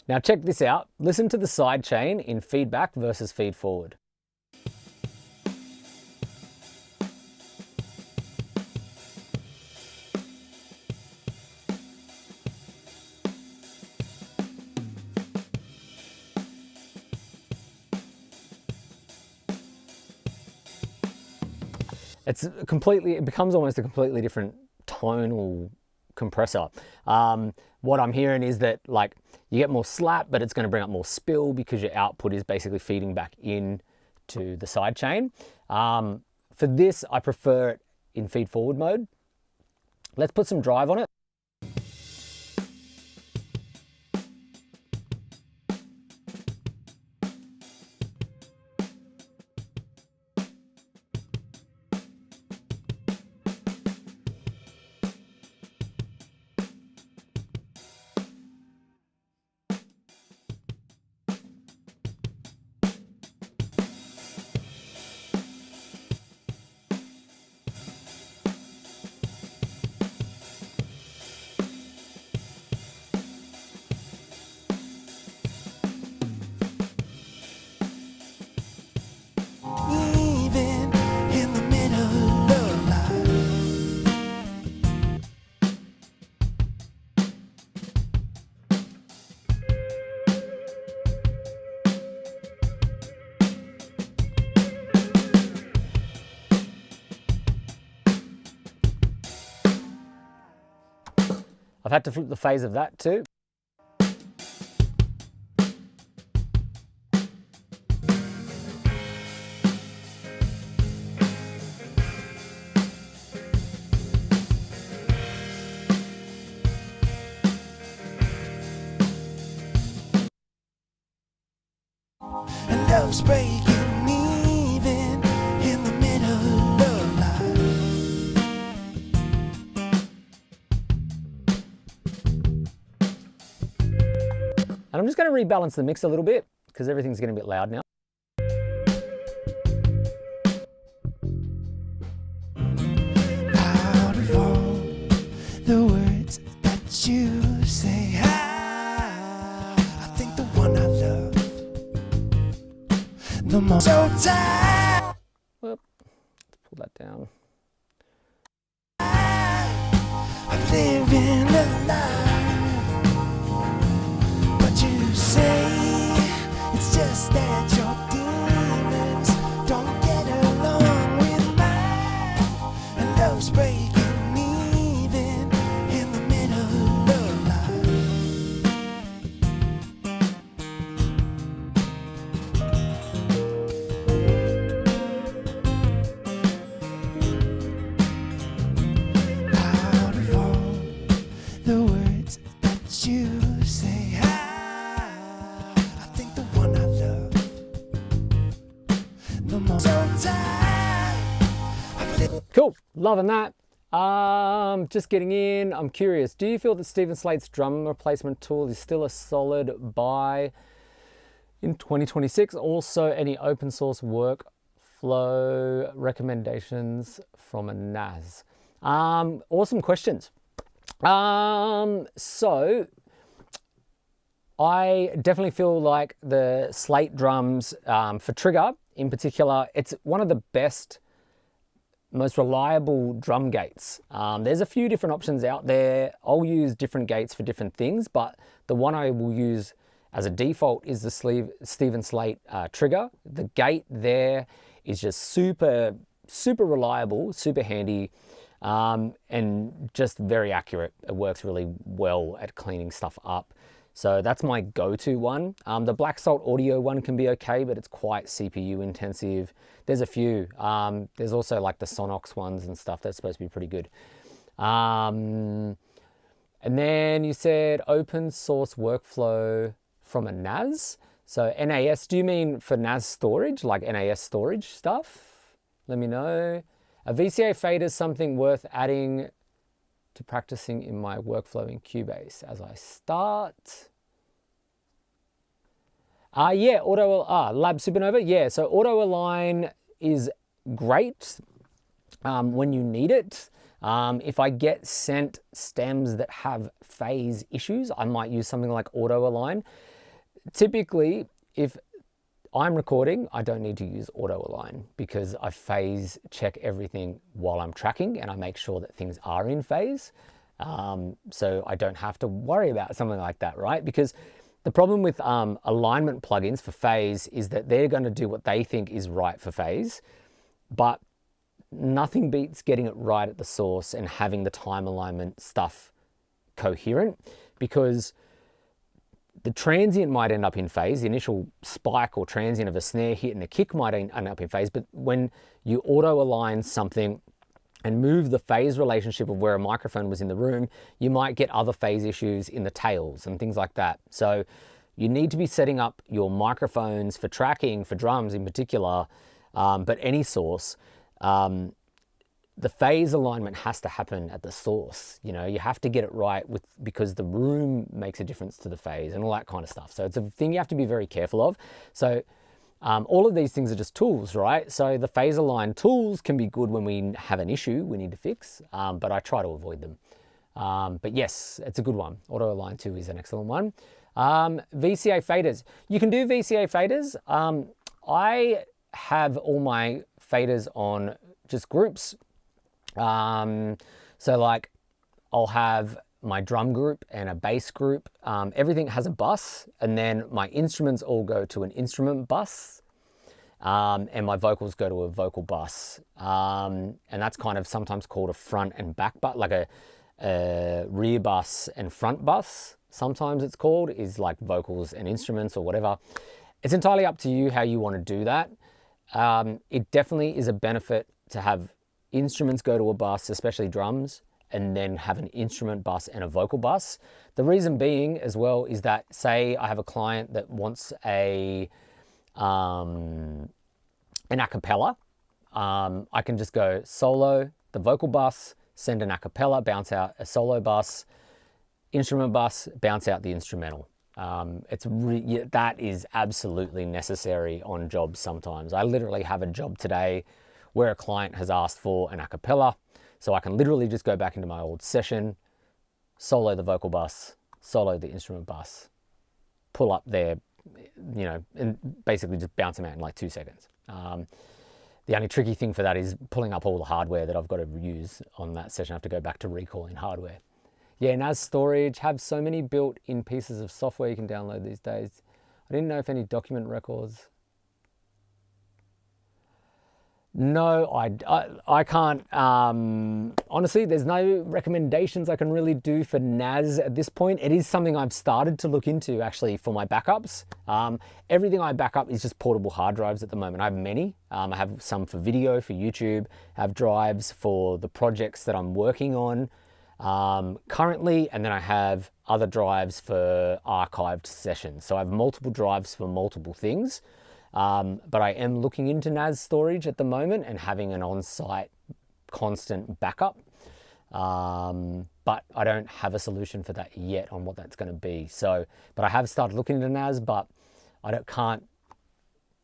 Now check this out. Listen to the side chain in feedback versus feed forward. It becomes almost a completely different tonal compressor. What I'm hearing is that like you get more slap, but it's going to bring up more spill because your output is basically feeding back in to the side chain. For this, I prefer it in feed forward mode. Let's put some drive on it. I've had to flip the phase of that too. And love's breaking even in the middle of life. And I'm just going to rebalance the mix a little bit because everything's getting a bit loud now. Out of all the words that you say, I think the one I love the most. So tired. Whoop. Let's pull that down. Of living a lie. But you say it's just that your demons don't get along with mine. And love's breaking even in the middle of life. Loving that. Just getting in, I'm curious, do you feel that Steven Slate's drum replacement tool is still a solid buy in 2026? Also, any open source workflow recommendations from a NAS? Awesome questions. So I definitely feel like the Slate drums, for trigger in particular, it's one of the best, most reliable drum gates. There's a few different options out there. I'll use different gates for different things, but the one I will use as a default is the Steven Slate trigger. The gate there is just super reliable, super handy, and just very accurate. It works really well at cleaning stuff up. So that's my go-to one. The Black Salt Audio one can be okay, but it's quite CPU intensive. There's a few. There's also like the Sonox ones and stuff that's supposed to be pretty good. And then you said open source workflow from a NAS. So NAS, do you mean for NAS storage, like NAS storage stuff? Let me know. A VCA fader is something worth adding to practicing in my workflow in Cubase as I start. Yeah, Lab Supernova. Yeah, so auto align is great when you need it. If I get sent stems that have phase issues, I might use something like auto align. Typically, if I'm recording, I don't need to use auto align because I phase check everything while I'm tracking and I make sure that things are in phase. So I don't have to worry about something like that, right? Because the problem with alignment plugins for phase is that they're going to do what they think is right for phase, but nothing beats getting it right at the source and having the time alignment stuff coherent, because the transient might end up in phase, the initial spike or transient of a snare hit and a kick might end up in phase, but when you auto align something and move the phase relationship of where a microphone was in the room, you might get other phase issues in the tails and things like that. So you need to be setting up your microphones for tracking, for drums in particular, but any source. The phase alignment has to happen at the source. You know, you have to get it right because the room makes a difference to the phase and all that kind of stuff. So it's a thing you have to be very careful of. So all of these things are just tools, right? So the phase align tools can be good when we have an issue we need to fix, but I try to avoid them. But yes, it's a good one. Auto align 2 is an excellent one. VCA faders. You can do VCA faders. I have all my faders on just groups. So like I'll have my drum group and a bass group. Everything has a bus, and then my instruments all go to an instrument bus, and my vocals go to a vocal bus. And that's kind of sometimes called a front and back bus, like a rear bus and front bus. Sometimes it's called, is like vocals and instruments or whatever. It's entirely up to you how you want to do that. It definitely is a benefit to have instruments go to a bus, especially drums, and then have an instrument bus and a vocal bus. The reason being as well is that, say I have a client that wants an a cappella, I can just go solo, the vocal bus, send an a cappella, bounce out a solo bus, instrument bus, bounce out the instrumental. That is absolutely necessary on jobs sometimes. I literally have a job today where a client has asked for an a cappella, so I can literally just go back into my old session, solo the vocal bus, solo the instrument bus, pull up there, you know, and basically just bounce them out in like 2 seconds. The only tricky thing for that is pulling up all the hardware that I've got to use on that session. I have to go back to recalling hardware. Yeah, NAS storage, have so many built-in pieces of software you can download these days. I didn't know if any document records. No, I can't. Honestly, there's no recommendations I can really do for NAS at this point. It is something I've started to look into actually for my backups. Everything I back up is just portable hard drives at the moment. I have many. I have some for video, for YouTube. I have drives for the projects that I'm working on currently, and then I have other drives for archived sessions. So I have multiple drives for multiple things. But I am looking into NAS storage at the moment and having an on-site constant backup. But I don't have a solution for that yet on what that's going to be. So, but I have started looking into NAS, but can't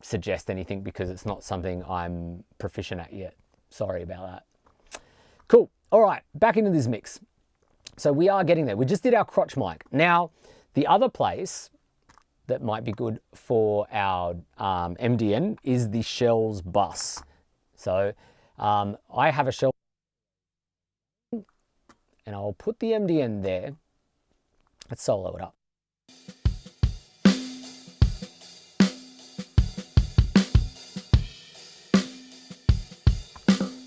suggest anything because it's not something I'm proficient at yet. Sorry about that. Cool. All right, back into this mix. So we are getting there. We just did our crotch mic. Now, the other place that might be good for our MDN is the shells bus. So I have a shell, and I'll put the MDN there. Let's solo it up.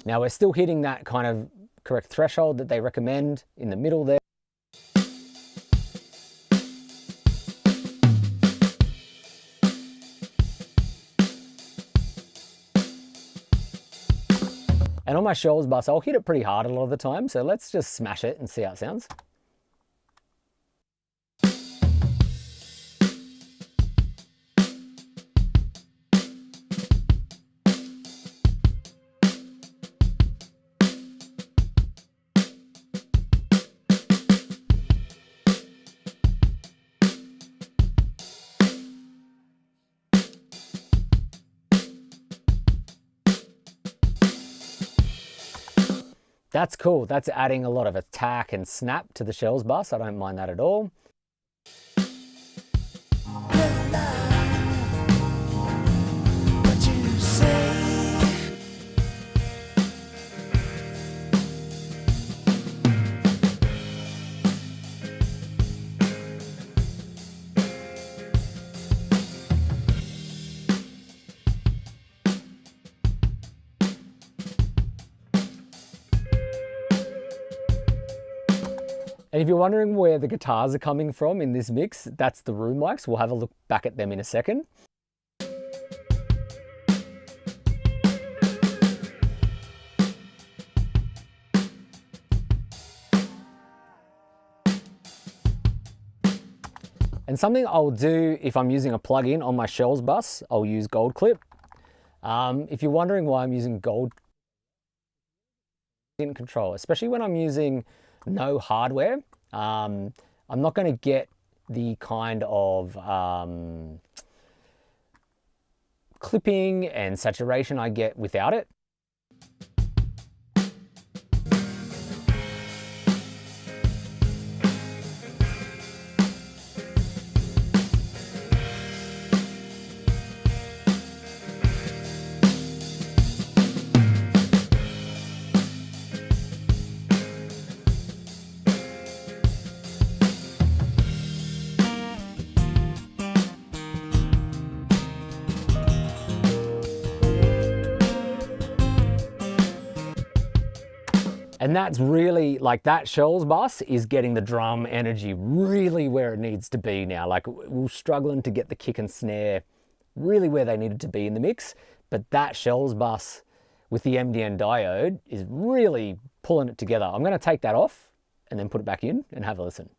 Now we're still hitting that kind of correct threshold that they recommend in the middle there. And on my shells bus, I'll hit it pretty hard a lot of the time. So let's just smash it and see how it sounds. That's cool. That's adding a lot of attack and snap to the shells bus. I don't mind that at all. And if you're wondering where the guitars are coming from in this mix, that's the room mics. We'll have a look back at them in a second. And something I'll do if I'm using a plugin on my shells bus, I'll use Gold Clip. If you're wondering why I'm using Gold in control, especially when I'm using no hardware, I'm not going to get the kind of clipping and saturation I get without it. And that's really, like, that shells bus is getting the drum energy really where it needs to be now. Like, we're struggling to get the kick and snare really where they needed to be in the mix, but that shells bus with the MDN diode is really pulling it together. I'm going to take that off and then put it back in and have a listen.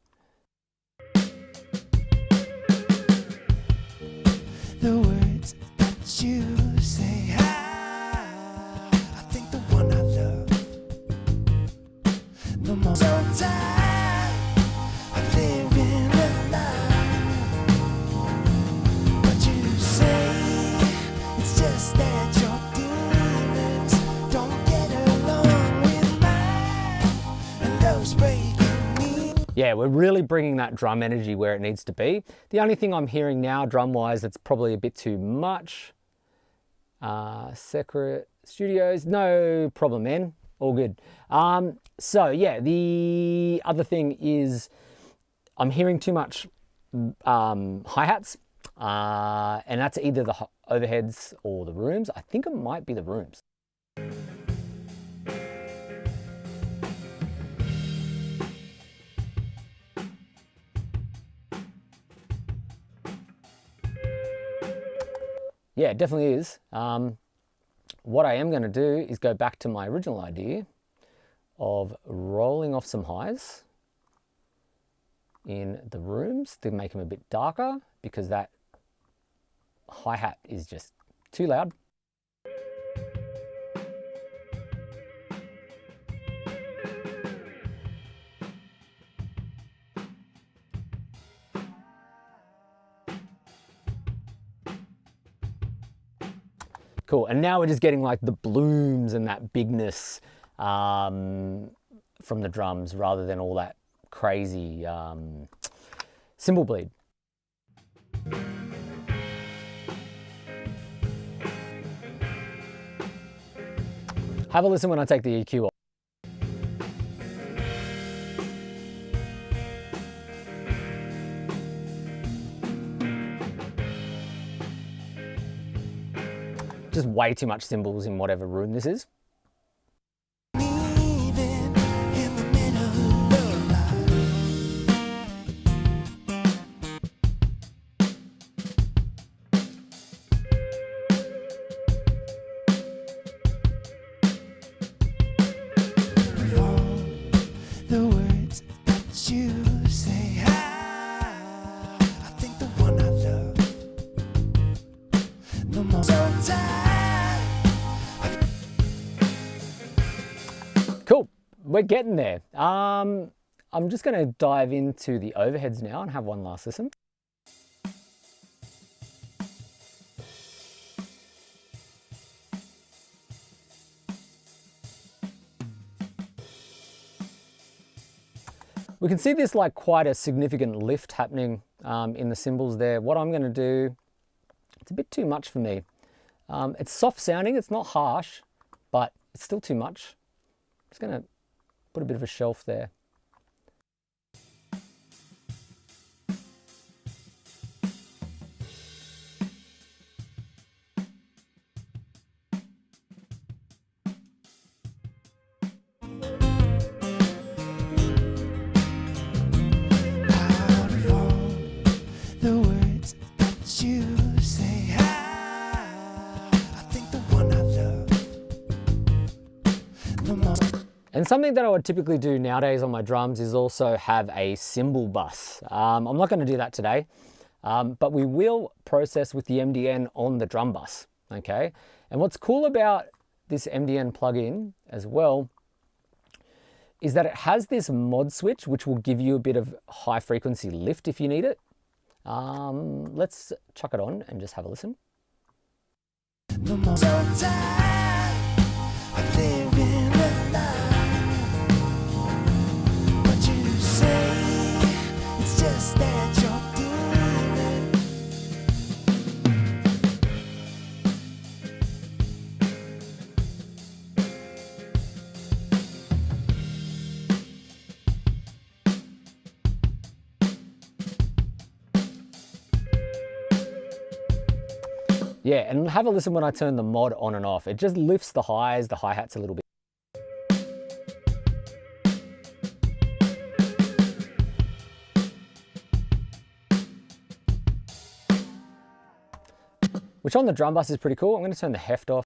The words that you say, I think the one I love. No more. So tired of living a lie. What you say, it's just that your demons don't get along with mine, and love's breaking me. Yeah, we're really bringing that drum energy where it needs to be. The only thing I'm hearing now, drum-wise, that's probably a bit too much. Secret Studios, no problem, man. All good. So yeah, the other thing is I'm hearing too much hi-hats, and that's either the overheads or the rooms. I think it might be the rooms. Yeah, it definitely is. What I am going to do is go back to my original idea of rolling off some highs in the rooms to make them a bit darker, because that hi-hat is just too loud. Cool, and now we're just getting like the blooms and that bigness from the drums rather than all that crazy cymbal bleed. Have a listen when I take the EQ off. Just way too much cymbals in whatever room this is. Cool, we're getting there. I'm just going to dive into the overheads now and have one last listen. We can see there's like quite a significant lift happening in the cymbals there. What I'm going to do, it's a bit too much for me. It's soft sounding, it's not harsh, but it's still too much. I'm just going to put a bit of a shelf there. And something that I would typically do nowadays on my drums is also have a cymbal bus. I'm not going to do that today, but we will process with the MDN on the drum bus, okay? And what's cool about this MDN plugin as well is that it has this mod switch, which will give you a bit of high frequency lift if you need it. Let's chuck it on and just have a listen. Yeah, and have a listen when I turn the mod on and off. It just lifts the highs, the hi-hats a little bit. Which on the drum bus is pretty cool. I'm going to turn the heft off.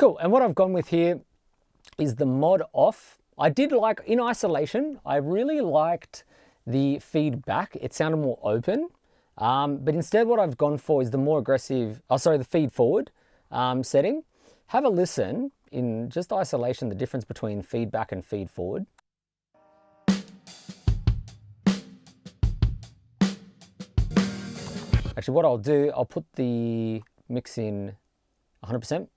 Cool, and what I've gone with here is the mod off. I did like, in isolation, I really liked the feedback. It sounded more open, but instead what I've gone for is the more aggressive, the feed forward setting. Have a listen in just isolation, the difference between feedback and feed forward. Actually, what I'll do, I'll put the mix in 100%.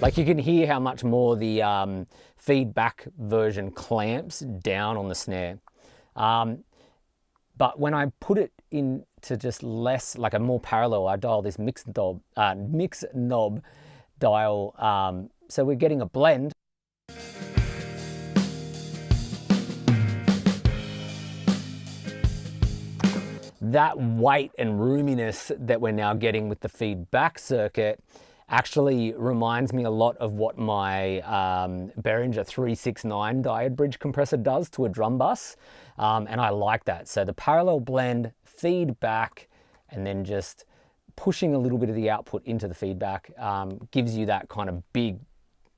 Like you can hear how much more the feedback version clamps down on the snare. But when I put it into just less, like a more parallel, I dial this mix knob dial. So we're getting a blend. That weight and roominess that we're now getting with the feedback circuit actually reminds me a lot of what my Behringer 369 diode bridge compressor does to a drum bus, and I like that. So the parallel blend, feedback, and then just pushing a little bit of the output into the feedback gives you that kind of big,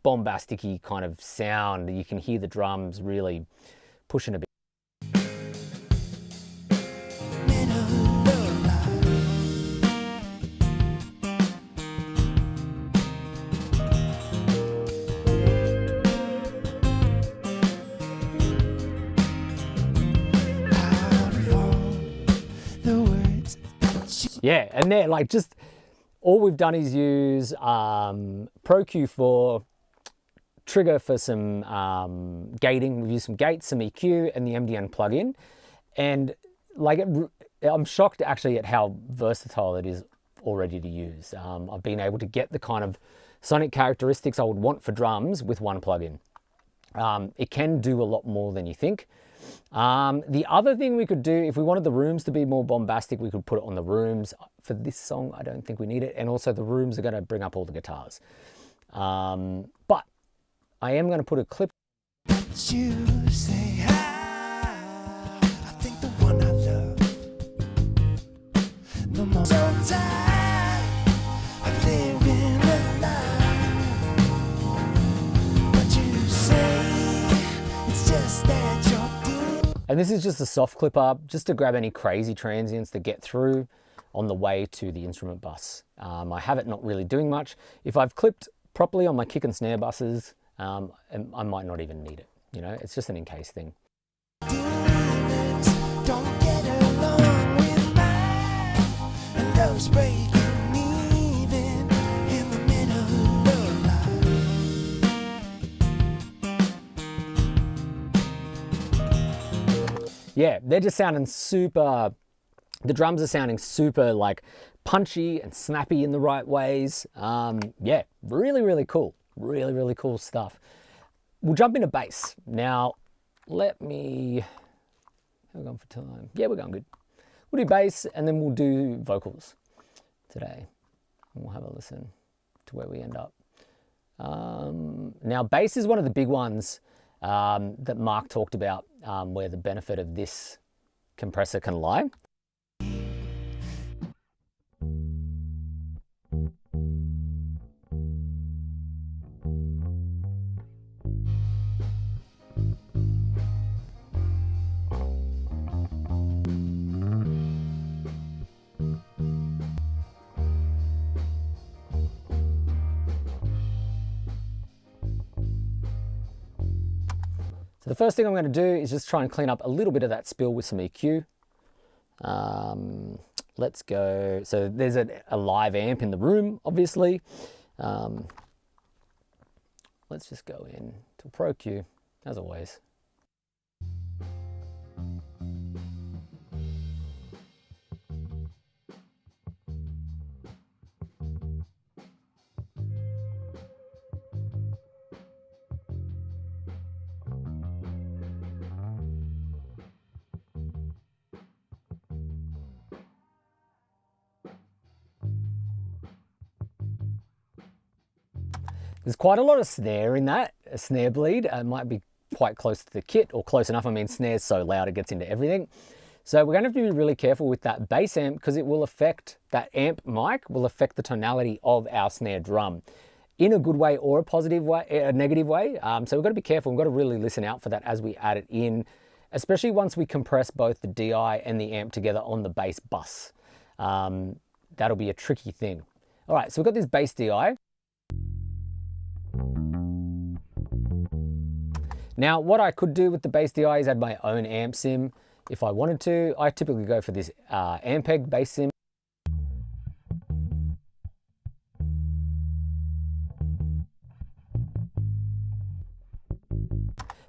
bombastic-y kind of sound. You can hear the drums really pushing a bit. Yeah, and there, like, just all we've done is use Pro Q4 trigger for some gating. We've used some gates, some EQ, and the MDN plugin. And like, I'm shocked actually at how versatile it is already to use. I've been able to get the kind of sonic characteristics I would want for drums with one plugin. It can do a lot more than you think. The other thing we could do, if we wanted the rooms to be more bombastic, we could put it on the rooms. For this song, I don't think we need it. And also the rooms are going to bring up all the guitars. But I am going to put a clip. You say, I think the one I love, no more. So tired of living a lie. But you say it's just that you're. And this is just a soft clip up, just to grab any crazy transients that get through on the way to the instrument bus. I have it not really doing much. If I've clipped properly on my kick and snare buses, I might not even need it. You know, it's just an in case thing. Demons don't get along with mine, and love's breaking even in the middle of life. Yeah, they're just sounding super, the drums are sounding super like punchy and snappy in the right ways. Yeah, really, really cool. Really, really cool stuff. We'll jump into bass. Now, let me, how are we going for time? Yeah, we're going good. We'll do bass and then we'll do vocals today. And we'll have a listen to where we end up. Now, bass is one of the big ones that Marc talked about, where the benefit of this compressor can lie. So the first thing I'm going to do is just try and clean up a little bit of that spill with some EQ. Let's go. So there's a live amp in the room, obviously. Let's just go in to Pro Q, as always. There's quite a lot of snare in that, a snare bleed. It might be quite close to the kit, or close enough. I mean, Snare's so loud it gets into everything. So we're going to have to be really careful with that bass amp, because it will affect, that amp mic will affect the tonality of our snare drum in a good way or a positive way, a negative way. So we've got to be careful. We've got to really listen out for that as we add it in, especially once we compress both the DI and the amp together on the bass bus. That'll be a tricky thing. All right, so we've got this bass DI. Now, what I could do with the bass DI is add my own amp sim if I wanted to. I typically go for this Ampeg bass sim.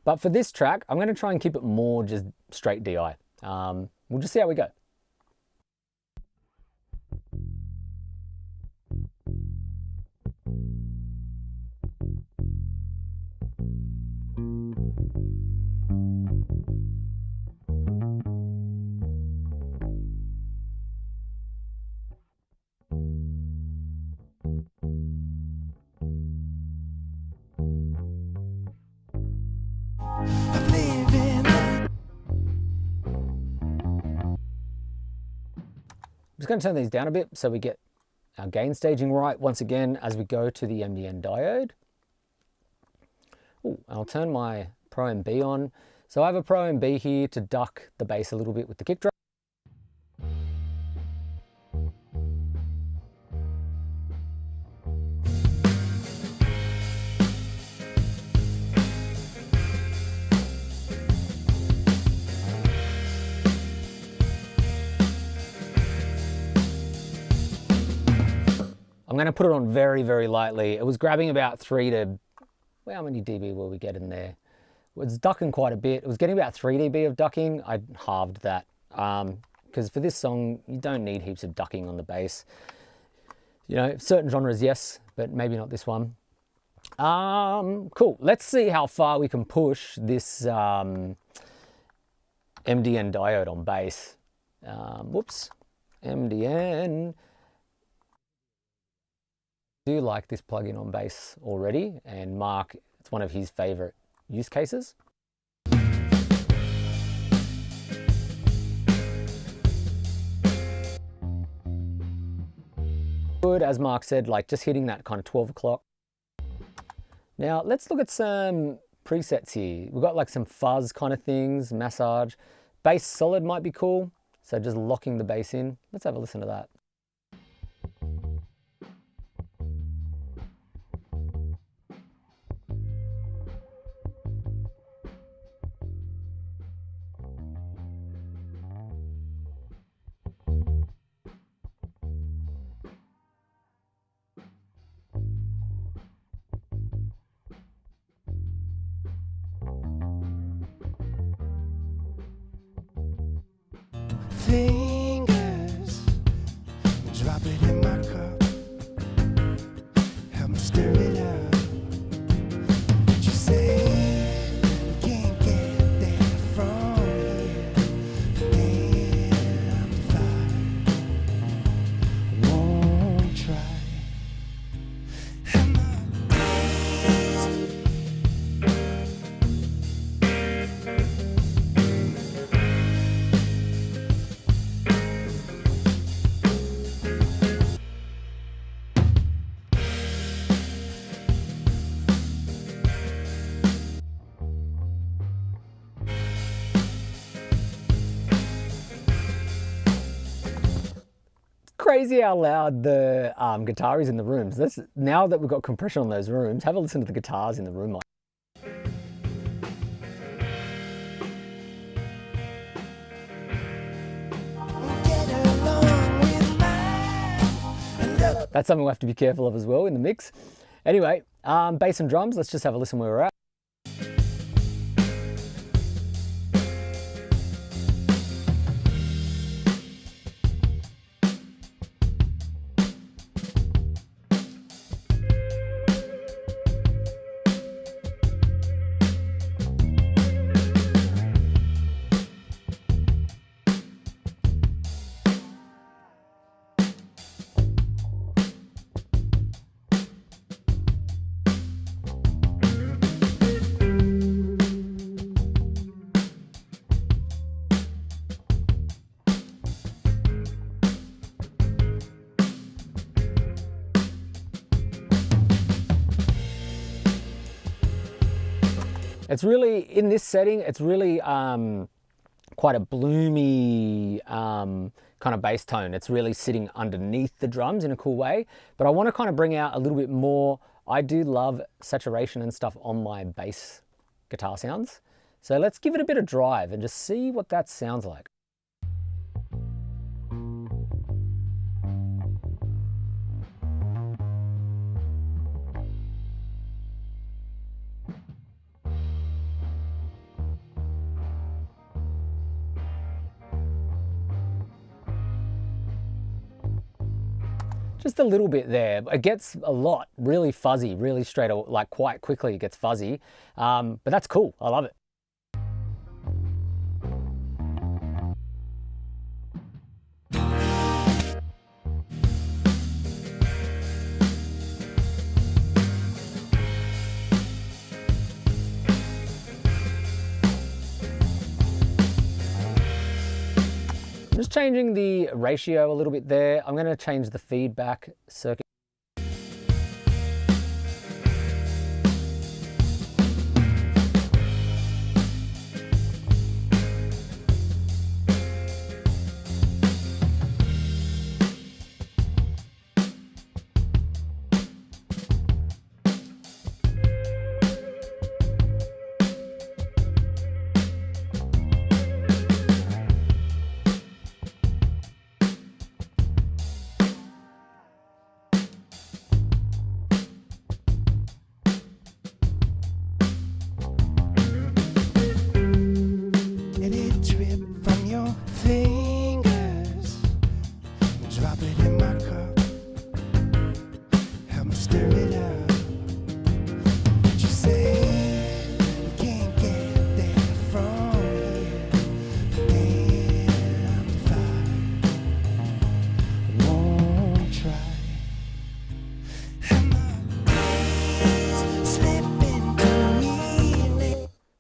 But for this track, I'm going to try and keep it more just straight DI. We'll just see how we go. I'm just going to turn these down a bit so we get our gain staging right once again as we go to the MDN diode. Ooh, I'll turn my Pro MB on. So I have a Pro MB here to duck the bass a little bit with the kick drum. I'm going to put it on very, very lightly. It was grabbing about 3 to, well, how many dB will we get in there? It was ducking quite a bit. It was getting about 3 dB of ducking. I halved that because for this song, you don't need heaps of ducking on the bass. You know, certain genres, yes, but maybe not this one. Cool. Let's see how far we can push this MDN diode on bass. Whoops, MDN. I do like this plugin on bass already, and Marc, it's one of his favorite use cases. Good, as Marc said, like just hitting that kind of 12 o'clock. Now let's look at some presets here. We've got like some fuzz kind of things, massage. Bass solid might be cool, so just locking the bass in. Let's have a listen to that. Fingers, drop it in my cup, help me stir it up. But you say we can't get there from here. Damn if I won't try. And Crazy how loud the guitar is in the rooms. Now that we've got compression on those rooms, have a listen to the guitars in the room. That's something we'll have to be careful of as well in the mix. Anyway, bass and drums, let's just have a listen where we're at. It's really, in this setting, it's really quite a bloomy kind of bass tone. It's really sitting underneath the drums in a cool way, but I want to kind of bring out a little bit more. I do love saturation and stuff on my bass guitar sounds. So let's give it a bit of drive and just see what that sounds like. Just a little bit there. It gets a lot, really fuzzy, really straight, like quite quickly it gets fuzzy. But that's cool, I love it. Just changing the ratio a little bit there. I'm going to change the feedback circuit.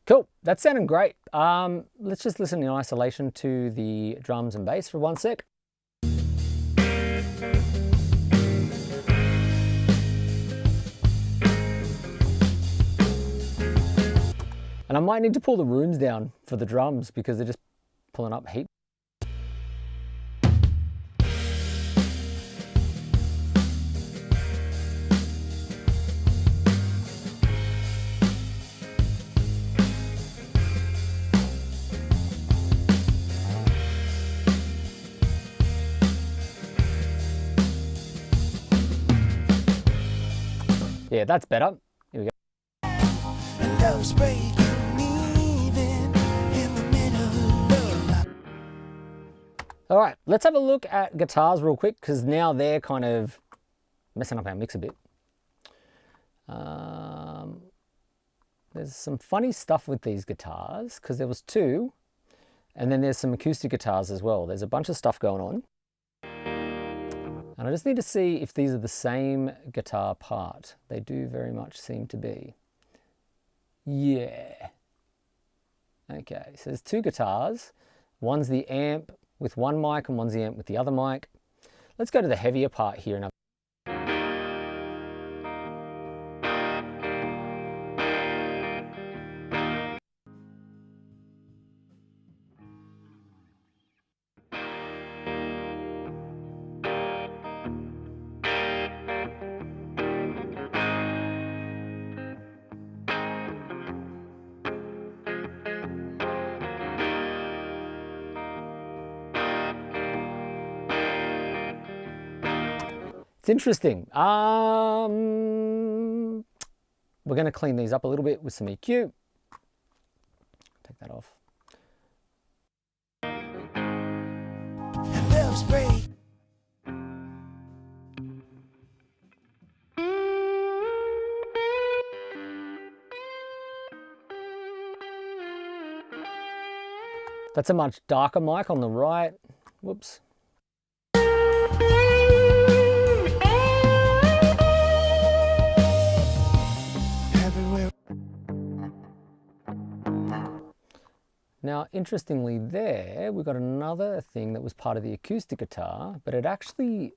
Cool, that's sounding great. Let's just listen in isolation to the drums and bass for 1 sec. And I might need to pull the rooms down for the drums because they're just pulling up heat. Yeah, that's better. Here we go. All right, let's have a look at guitars real quick because now they're kind of messing up our mix a bit. There's some funny stuff with these guitars because there was 2, and then there's some acoustic guitars as well. There's a bunch of stuff going on. And I just need to see if these are the same guitar part. They do very much seem to be. Yeah. Okay, so there's 2 guitars. One's the amp with one mic and one's the amp with the other mic. Let's go to the heavier part here and it's interesting. We're going to clean these up a little bit with some EQ. Take that off. That's a much darker mic on the right. Whoops. Now, interestingly there, we've got another thing that was part of the acoustic guitar, but it actually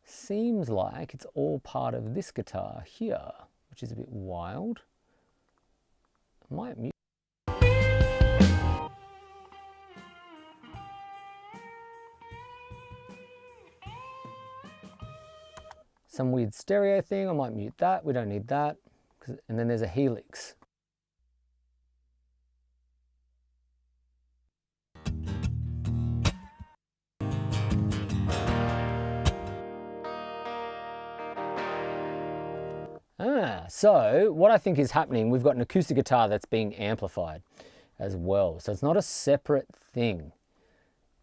seems like it's all part of this guitar here, which is a bit wild. might mute. Some weird stereo thing, I might mute that, we don't need that. And then there's a helix. So what I think is happening, we've got an acoustic guitar that's being amplified as well. So it's not a separate thing.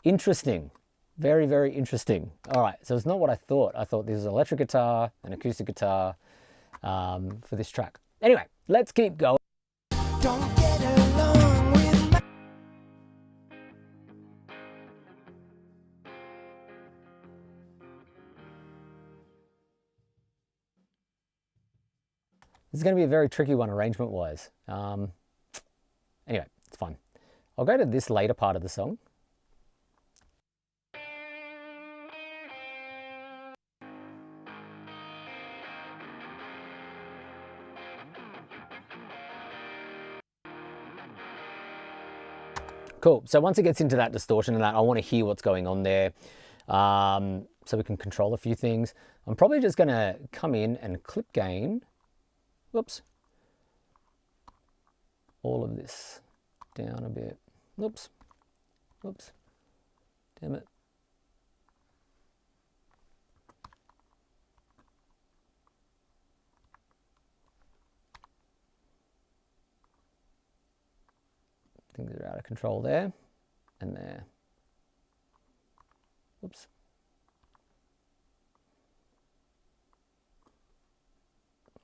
Interesting. Very, very interesting. All right, so it's not what I thought. I thought this was an electric guitar, an acoustic guitar for this track. Anyway, let's keep going. Don't get along with my This is going to be a very tricky one arrangement-wise. Anyway, it's fine. I'll go to this later part of the song. Cool, so once it gets into that distortion and that, I want to hear what's going on there. So we can control a few things. I'm probably just going to come in and clip gain. Whoops. All of this down a bit. Whoops. Whoops. Damn it. Things are out of control there and there. Whoops.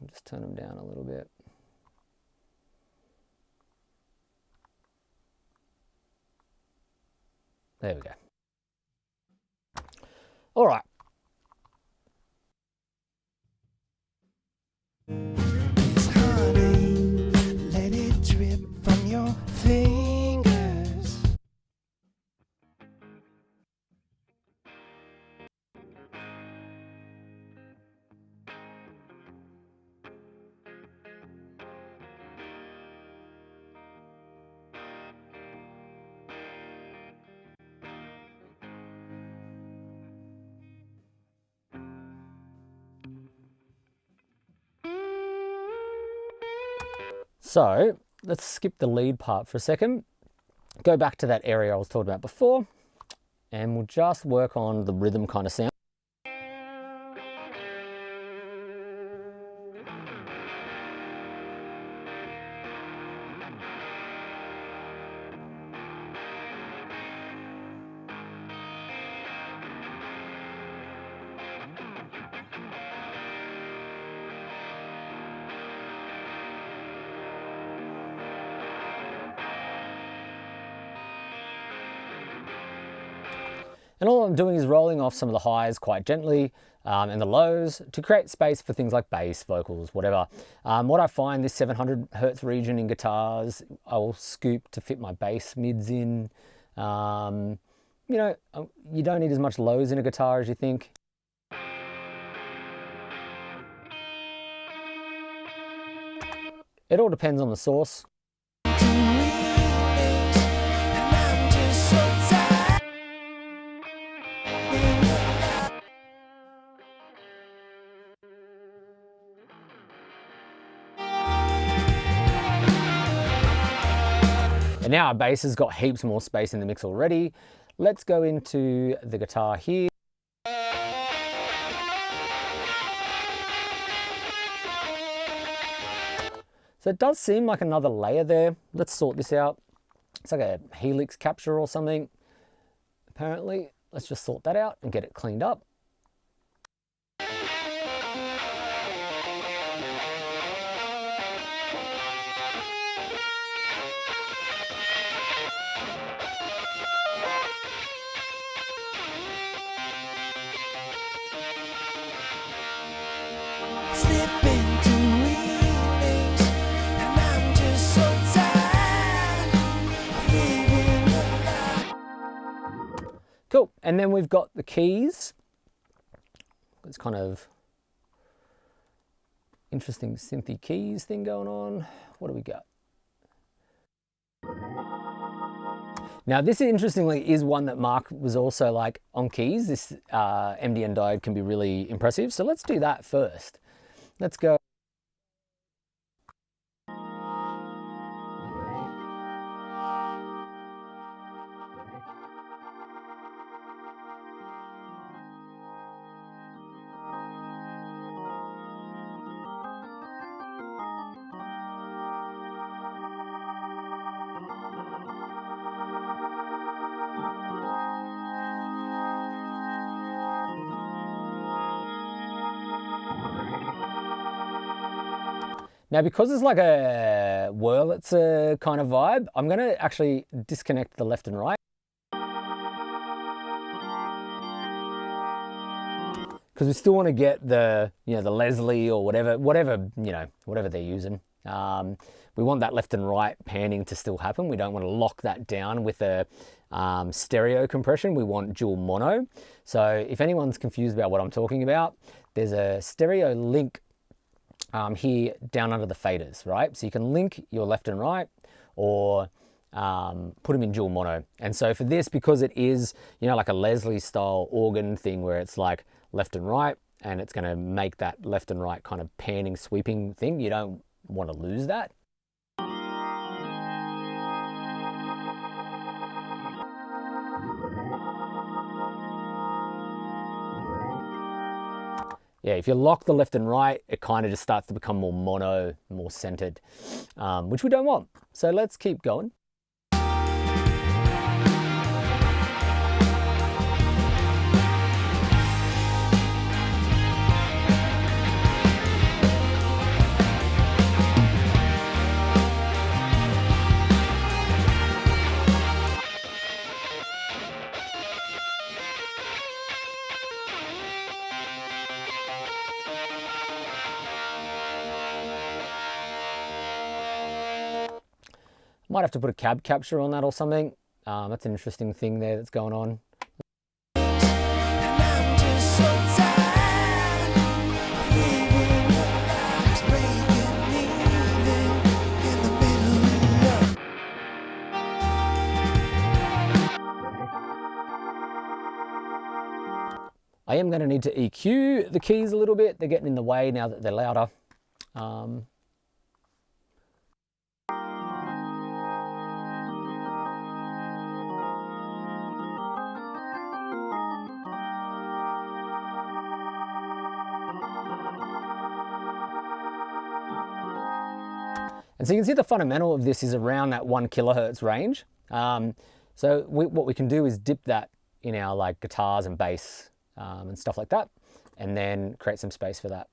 I'll just turn them down a little bit. There we go. All right. It's honey, let it drip from your fingers. So let's skip the lead part for a second. Go back to that area I was talking about before, and we'll just work on the rhythm kind of sound. And all I'm doing is rolling off some of the highs quite gently and the lows to create space for things like bass, vocals, whatever. What I find, this 700 hertz region in guitars, I will scoop to fit my bass mids in. You know, you don't need as much lows in a guitar as you think. It all depends on the source. And now our bass has got heaps more space in the mix already. Let's go into the guitar here. So it does seem like another layer there. Let's sort this out. It's like a helix capture or something, apparently. Let's just sort that out and get it cleaned up. Cool, and then we've got the keys. It's kind of interesting synthy keys thing going on. What do we got? Now this interestingly is one that Marc was also like on keys. This MDN diode can be really impressive. So let's do that first. Let's go. Now, because it's like a Wurlitzer kind of vibe, I'm going to actually disconnect the left and right. Because we still want to get the, the Leslie or whatever, whatever they're using. We want that left and right panning to still happen. We don't want to lock that down with a stereo compression. We want dual mono. So if anyone's confused about what I'm talking about, there's a stereo link here down under the faders, right? So you can link your left and right or put them in dual mono. And so for this, because it is, like a Leslie style organ thing where it's like left and right, and it's going to make that left and right kind of panning, sweeping thing, you don't want to lose that. Yeah, if you lock the left and right, it kind of just starts to become more mono, more centered, which we don't want. So let's keep going. Might have to put a cab capture on that or something. That's an interesting thing there that's going on. I am going to need to EQ the keys a little bit. They're getting in the way now that they're louder. And so you can see the fundamental of this is around that 1 kilohertz range. So what we can do is dip that in our like guitars and bass and stuff like that, and then create some space for that.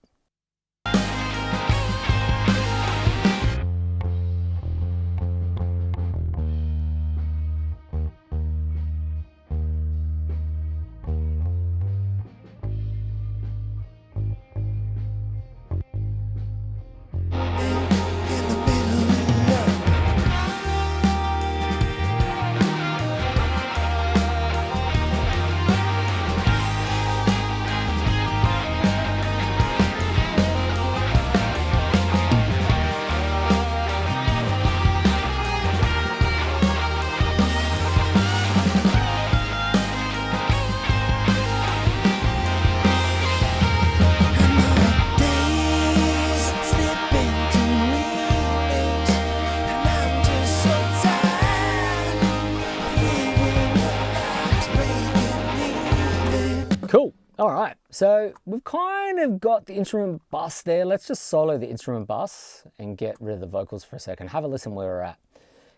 Cool. All right. So we've kind of got the instrument bus there. Let's just solo the instrument bus and get rid of the vocals for a second. Have a listen where we're at,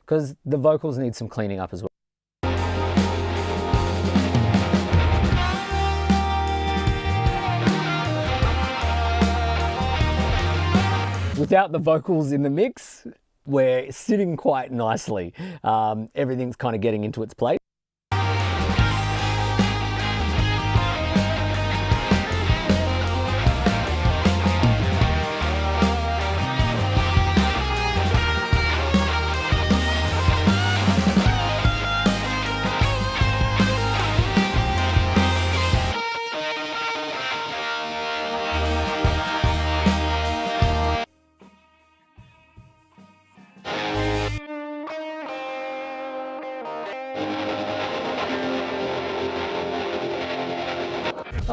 because the vocals need some cleaning up as well. Without the vocals in the mix, we're sitting quite nicely. Everything's kind of getting into its place.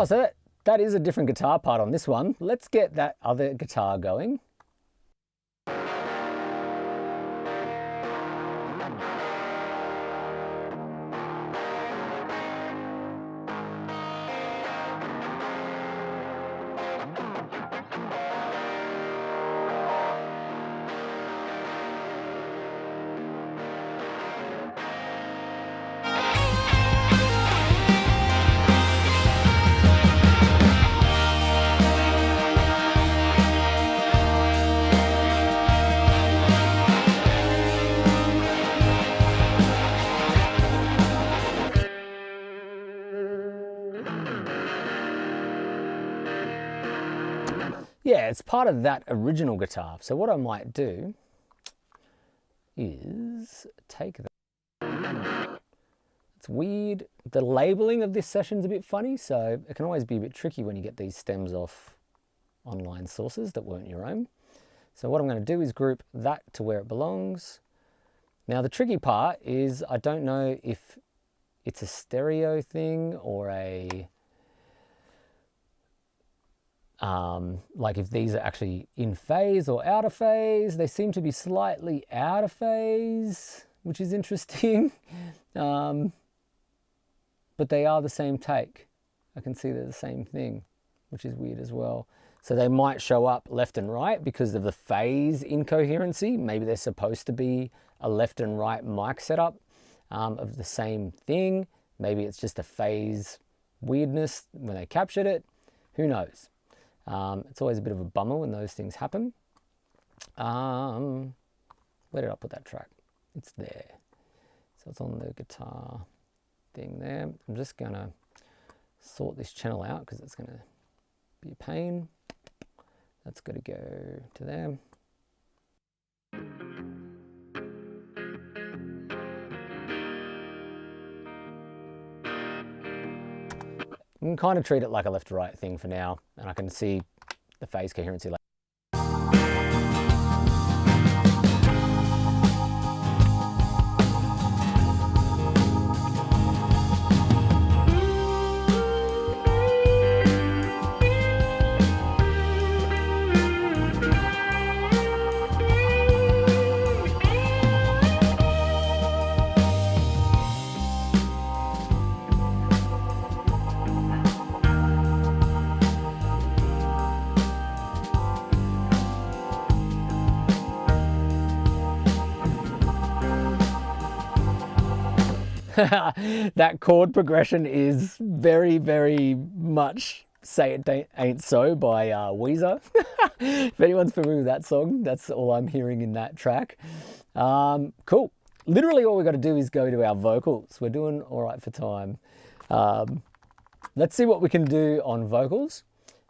Oh, so that is a different guitar part on this one. Let's get that other guitar going. Yeah, it's part of that original guitar. So what I might do is take that. It's weird. The labeling of this session's a bit funny, so it can always be a bit tricky when you get these stems off online sources that weren't your own. So what I'm going to do is group that to where it belongs. Now the tricky part is I don't know if it's a stereo thing or a like if these are actually in phase or out of phase. They seem to be slightly out of phase, which is interesting. But they are the same take. I can see they're the same thing, which is weird as well. So they might show up left and right because of the phase incoherency. Maybe they're supposed to be a left and right mic setup of the same thing. Maybe it's just a phase weirdness when they captured it. Who knows? It's always a bit of a bummer when those things happen. Where did I put that track? It's there. So it's on the guitar thing there. I'm just going to sort this channel out because it's going to be a pain. That's got to go to there. You can kind of treat it like a left to right thing for now, and I can see the phase coherency later. That chord progression is very, very much Say It Ain't So by Weezer. If anyone's familiar with that song, that's all I'm hearing in that track. Cool. Literally all we've got to do is go to our vocals. We're doing all right for time. Let's see what we can do on vocals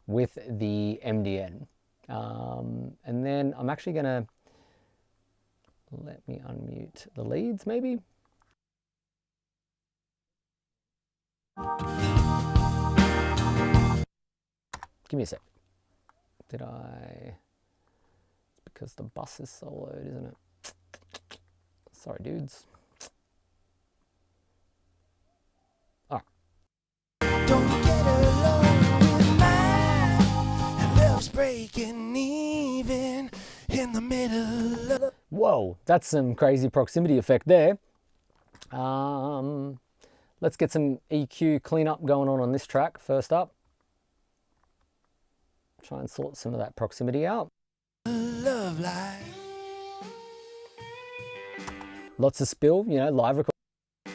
with the MDN. And then I'm actually going to let me unmute the leads maybe. Give me a sec. Did I? It's because the bus is soloed, isn't it? Sorry, dudes. All right. Don't get along with mine, and love's breaking even in the middle of... Whoa, that's some crazy proximity effect there. Let's get some EQ cleanup going on this track first up. Try and sort some of that proximity out. Love life. Lots of spill, you know, live record. I'm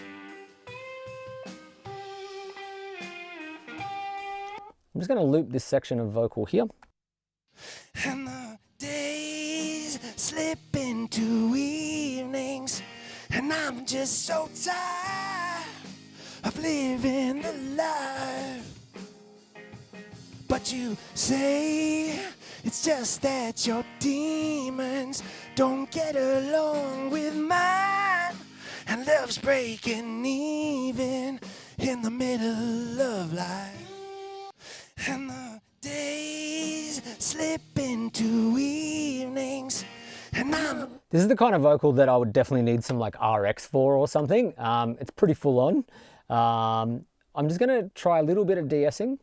just going to loop this section of vocal here. And the days slip into evenings, and I'm just so tired of living the life. But you say it's just that your demons don't get along with mine, and love's breaking even in the middle of life. And the days slip into evenings, and I'm... This is the kind of vocal that I would definitely need some like RX for or something. It's pretty full on. I'm just going to try a little bit of de-essing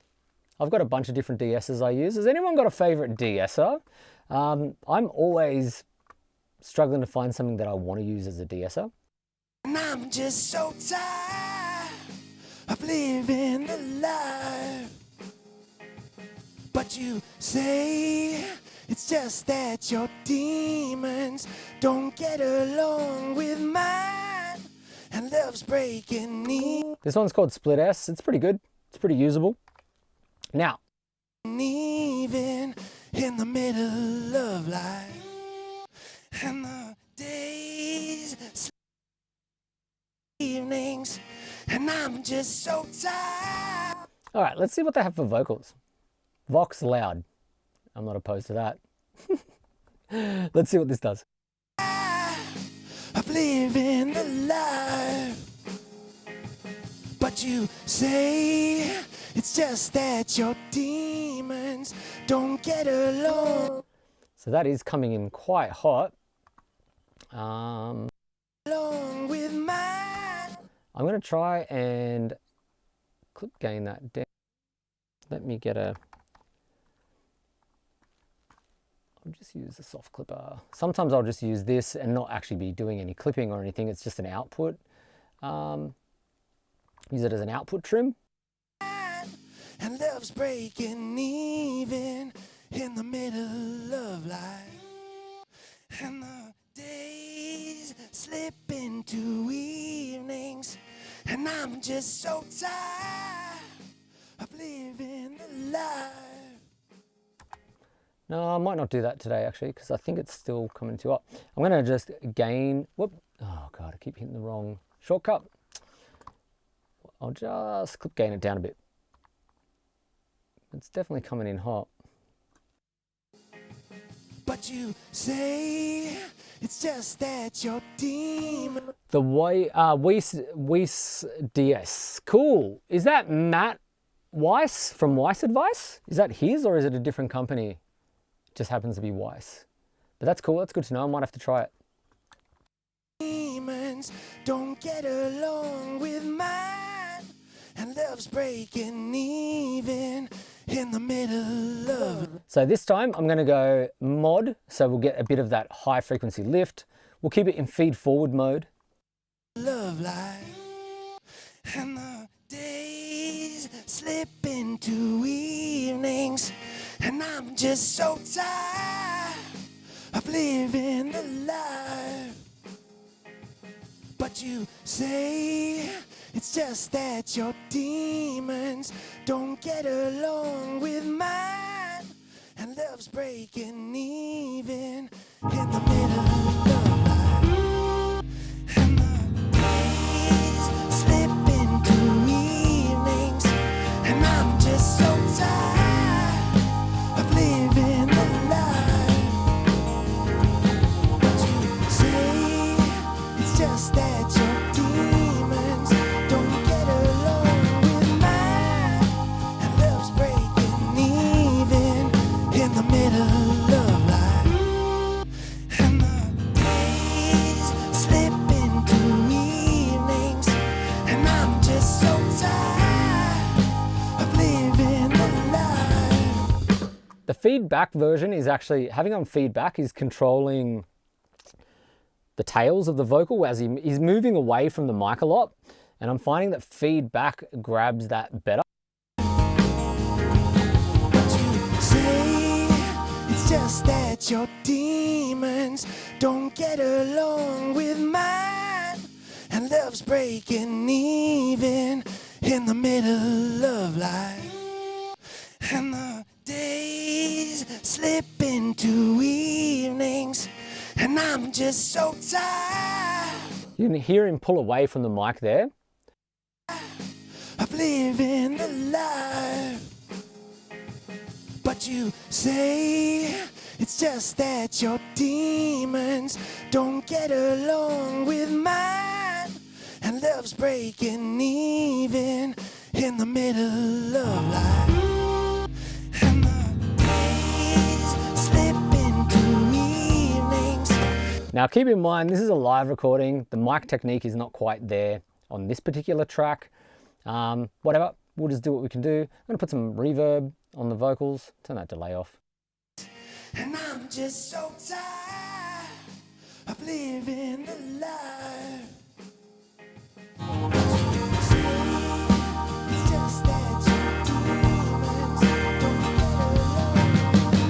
I've got a bunch of different DSs I use. Has anyone got a favorite DSer? I'm always struggling to find something that I want to use as a DSer. And I'm just so tired of living the life. But you say it's just that your demons don't get along with mine, and love's breaking me. This one's called Split S. It's pretty good. It's pretty usable. Now, Even in the middle of life, and the days, evenings, and I'm just so tired. all right, let's see what they have for vocals. Vox loud. I'm not opposed to that. Let's see what this does. Of living the life, but you say it's just that your demons don't get along. So that is coming in quite hot. Along with mine. I'm going to try and clip gain that down. Let me get a... I'll just use the soft clipper. Sometimes I'll just use this and not actually be doing any clipping or anything. It's just an output. Use it as an output trim. And love's breaking even in the middle of life, and the days slip into evenings, and I'm just so tired of living the life. No, I might not do that today actually, because I think it's still coming too hot. I'm going to just gain, whoop, oh God, I keep hitting the wrong shortcut. I'll just clip gain it down a bit. It's definitely coming in hot. But you say it's just that your demon. The Weiss DS, cool. Is that Matt Weiss from Weiss Advice? Is that his or is it a different company? It just happens to be Weiss. But that's cool, that's good to know. I might have to try it. Demons don't get along with mine, and love's breaking even in the middle of. So this time I'm going to go mod, so we'll get a bit of that high frequency lift. We'll keep it in feed forward mode. Love life, and the days slip into evenings, and I'm just so tired of living the life. But you say it's just that your demons don't get along with mine, and love's breaking even in the middle of life, and the days slip into evenings, and I'm just so tired of living the life. But you say it's just that your demons don't get along with mine, and love's breaking even in the middle of life, and the days slip into evenings, and I'm just so tired of living the life. The feedback version is actually, having on feedback is controlling the tails of the vocal as he's moving away from the mic a lot, and I'm finding that feedback grabs that better. But you say it's just that your demons don't get along with mine, and love's breaking even in the middle of life, and the days slip into evenings, and I'm just so tired You can hear him pull away from the mic there. of living the life. But you say it's just that your demons don't get along with mine, and love's breaking even in the middle of life, and the days slip into evenings. Now keep in mind, this is a live recording. The mic technique is not quite there on this particular track. Whatever, we'll just do what we can do. I'm gonna put some reverb on the vocals, turn that delay off. And I'm just so tired of living the life. It's just that your demons don't get along.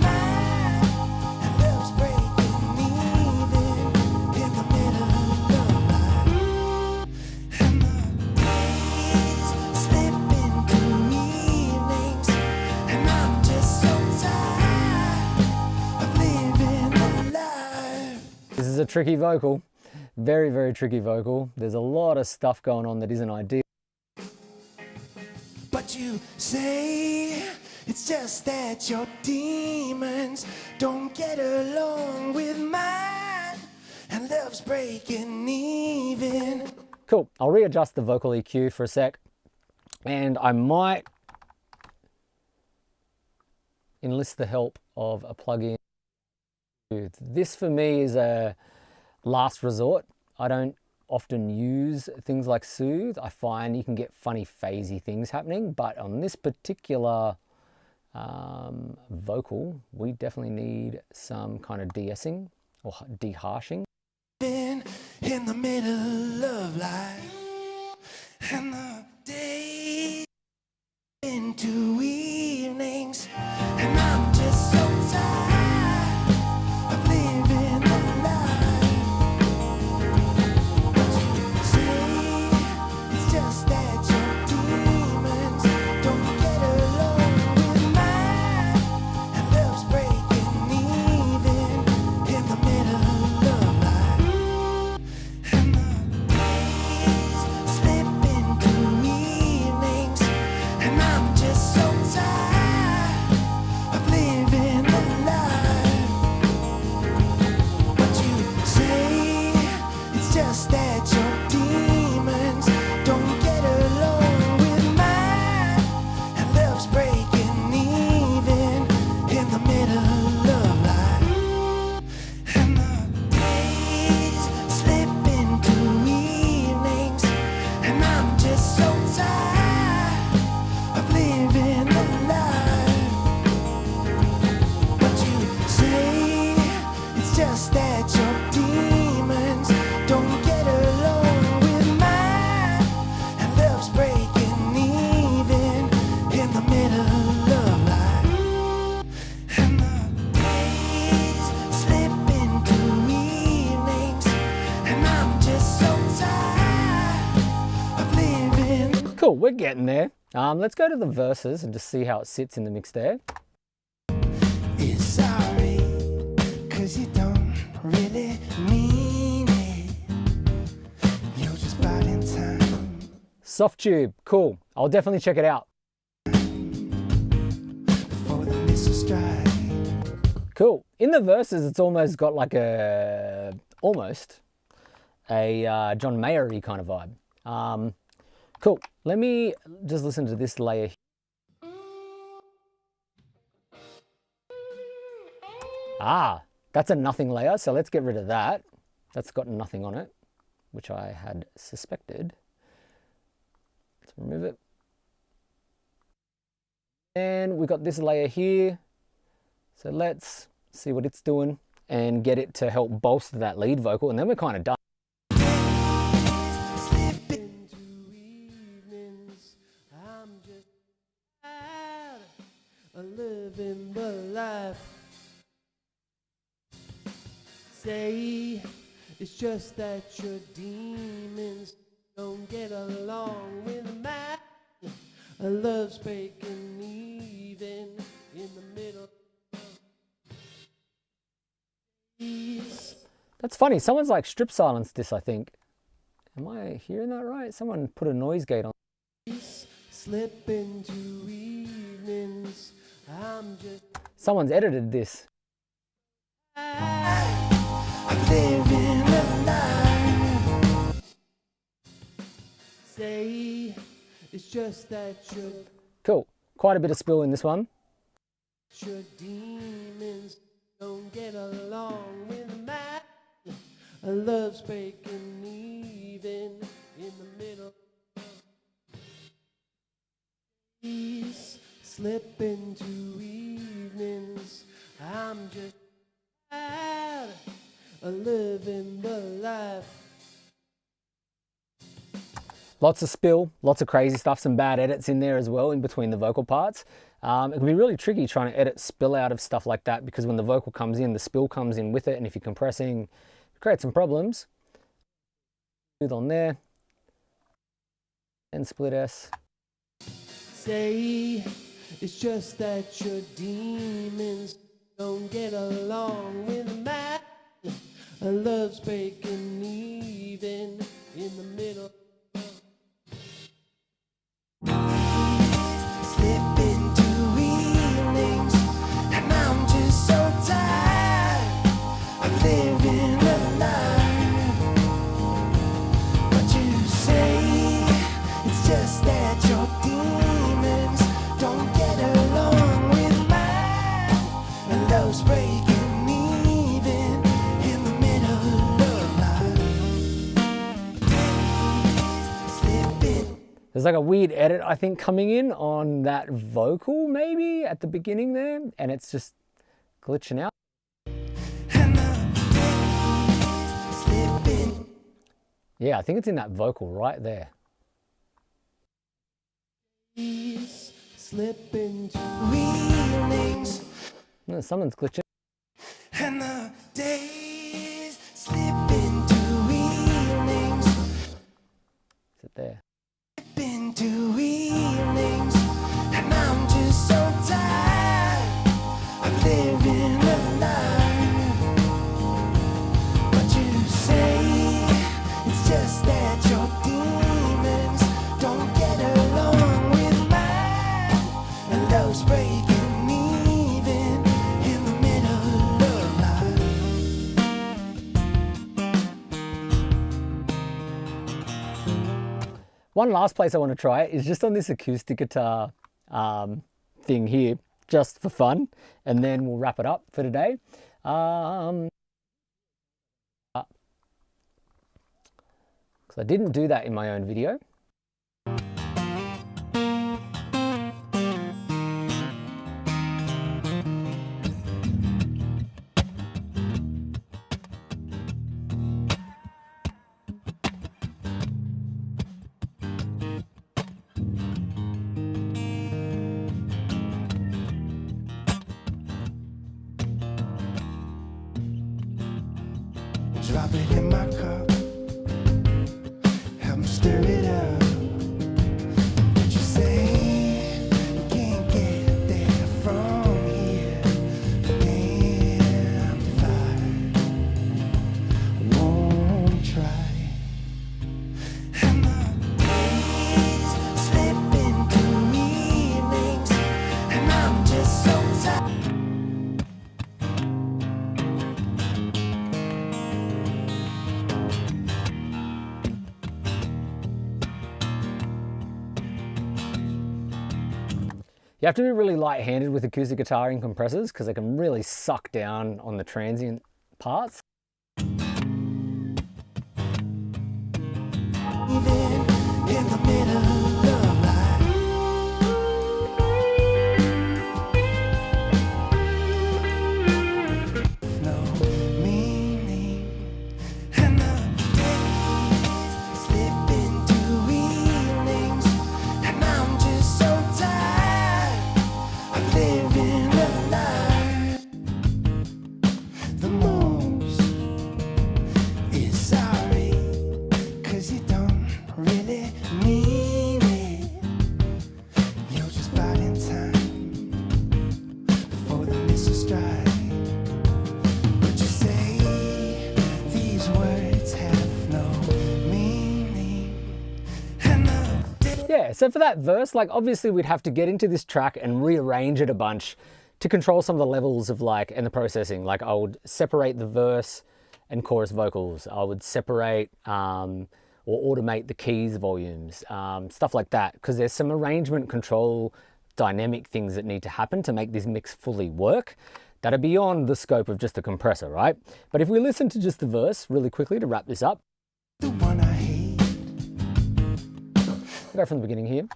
My love's breaking even in the middle of life. And the days slip into evenings, and I'm just so tired of living the life. This is a tricky vocal, very, very tricky vocal. There's a lot of stuff going on that isn't ideal. But you say it's just that your demons don't get along with mine, and love's breaking even. Cool, I'll readjust the vocal EQ for a sec, and I might enlist the help of a plugin. This for me is a last resort. I don't often use things like Soothe. I find you can get funny phasey things happening, but on this particular vocal, we definitely need some kind of de-essing or de-harshing. Been in the middle of life, and the days into evenings, and I'm just so tired of living the life. Say it's just that your demons don't get along with mine, and love's breaking even in the middle of life. And the days slip into evenings, and I'm just so tired of living the life. But you say it's just that your demons don't get along with mine, and love's breaking even in the middle of life. And the days slip into evenings, and I'm just so tired of living the life. But you say it's just that your demons don't get along with mine, and love's breaking even in the middle of life. And the days slip into evenings, and I'm just so tired of living. Cool, we're getting there. Let's go to the verses and just see how it sits in the mix there. Is sorry, 'cause you don't really mean it. You're just biding time Soft tube, cool. I'll definitely check it out. before the missile strike. Cool. In the verses, it's almost got like almost a John Mayer-y kind of vibe. Cool. Let me just listen to this layer. That's a nothing layer, so let's get rid of that. That's got nothing on it, which I had suspected. Let's remove it. And we got this layer here. So let's see what it's doing and get it to help bolster that lead vocal, and then we're kind of done. Slip into evenings, I'm just tired of living the life. Say it's just that your demons don't get along with mine. Love's breaking even in the middle. That's funny. Someone's like strip silenced this, I think. Am I hearing that right? Someone put a noise gate on. Slip into evenings, I'm just Someone's edited this. I'm living a life. Say it's just that Cool. Quite a bit of spill in this one. your demons don't get along with mine. Love's breaking even in the middle. Slip into evenings, I'm just tired of living the life. Lots of spill, lots of crazy stuff, some bad edits in there as well in between the vocal parts. It can be really tricky trying to edit spill out of stuff like that, because when the vocal comes in, the spill comes in with it, and if you're compressing, it creates some problems. Smooth on there, and split S. Say it's just that your demons don't get along with mine. Love's breaking even in the middle. Slip into evenings, and I'm just so tired of living a lie. But you say it's just that your demons don't get along with mine. And love's breaking even in the middle of life. Slipping. There's like a weird edit, I think, coming in on that vocal maybe at the beginning there, and it's just glitching out. Yeah, I think it's in that vocal right there. Slip into evenings, No, someone's glitching. and the days slip into evenings, Is it there? slip into evenings, and I'm just so tired of living a lie. But you say it's just that your demons don't get along with mine, and love's breaking even in the middle of life. One last place I want to try it is just on this acoustic guitar thing here, just for fun, and then we'll wrap it up for today. Because I didn't do that in my own video. Drop it in my cup, help me stir it up. What you say? You can't get there from here. Damn if I won't try. And the days slip into evenings, and I'm just so tired. You have to be really light-handed with acoustic guitar and compressors because they can really suck down on the transient parts. Even in the middle of life. No meaning, and the days slip into evenings, and I'm just so tired of living a lie. The most is sorry, 'cause you don't really mean it. You're just biding time before the missile strike. But you say these words have no meaning. And Yeah, so for that verse, like obviously we'd have to get into this track and rearrange it a bunch to control some of the levels of and the processing. Like I would separate the verse and chorus vocals. I would separate or automate the keys volumes, stuff like that, because there's some arrangement control dynamic things that need to happen to make this mix fully work that are beyond the scope of just a compressor, right? But if we listen to just the verse really quickly to wrap this up, the one I hate. I'll go from the beginning here.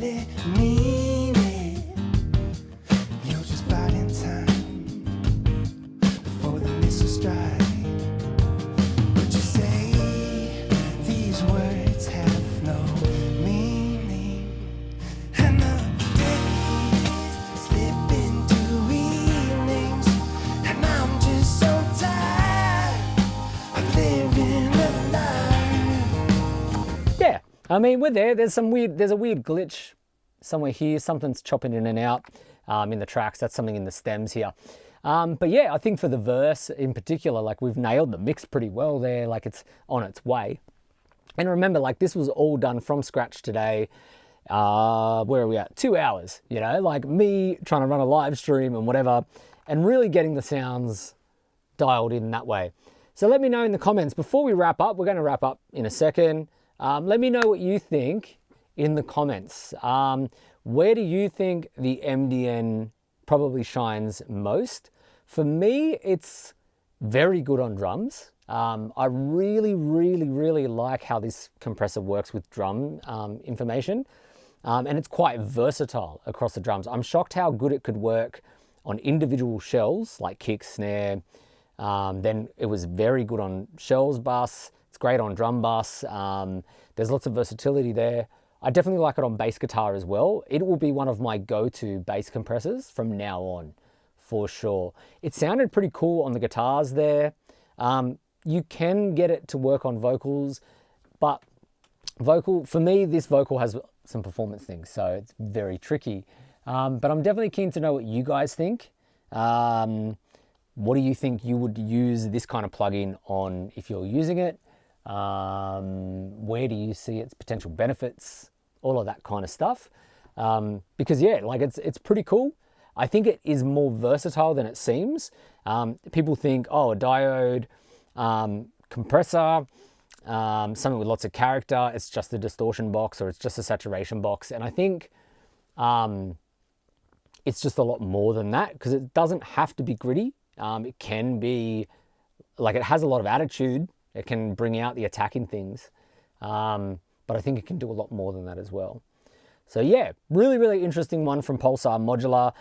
really mean it. You're just biding time before the missile strike. But you say these words have no meaning, and the days slip into evenings, and I'm just so tired of living a lie. Yeah, I mean, we're there. There's a weird glitch somewhere here. Something's chopping in and out in the tracks. That's something in the stems here. But yeah, I think for the verse in particular, like we've nailed the mix pretty well there. Like it's on its way. And remember, like this was all done from scratch today. Where are we at? 2 hours, you know, like me trying to run a live stream and whatever, and really getting the sounds dialed in that way. So let me know in the comments before we wrap up. We're going to wrap up in a second. Let me know what you think in the comments. Where do you think the MDN probably shines most? For me, it's very good on drums. I really, really, really like how this compressor works with drum information. And it's quite versatile across the drums. I'm shocked how good it could work on individual shells like kick, snare. Then it was very good on shells bass. It's great on drum bass. There's lots of versatility there. I definitely like it on bass guitar as well. It will be one of my go-to bass compressors from now on, for sure. It sounded pretty cool on the guitars there. You can get it to work on vocals, but for me, this vocal has some performance things, so it's very tricky. But I'm definitely keen to know what you guys think. What do you think you would use this kind of plugin on if you're using it? Where do you see its potential benefits? All of that kind of stuff. Because yeah, like it's pretty cool. I think it is more versatile than it seems. People think, oh, a diode, compressor, something with lots of character, it's just a distortion box or it's just a saturation box. And I think it's just a lot more than that, because it doesn't have to be gritty. It can be, like, it has a lot of attitude. It can bring out the attacking things. But I think it can do a lot more than that as well. So yeah, really, really interesting one from Pulsar Modular.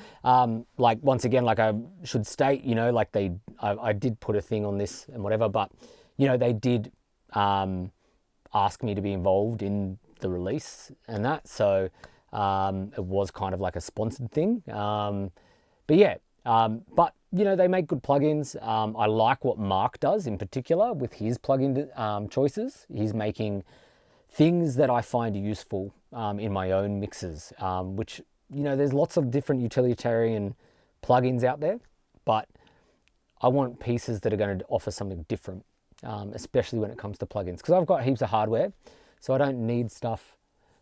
Like, once again, like I should state, you know, like I did put a thing on this and whatever, but, you know, they did ask me to be involved in the release and that. So it was kind of like a sponsored thing. But yeah, but, you know, they make good plugins. I like what Marc does in particular with his plugin choices. He's making things that I find useful in my own mixes, which, you know, there's lots of different utilitarian plugins out there, but I want pieces that are going to offer something different, especially when it comes to plugins, because I've got heaps of hardware, so I don't need stuff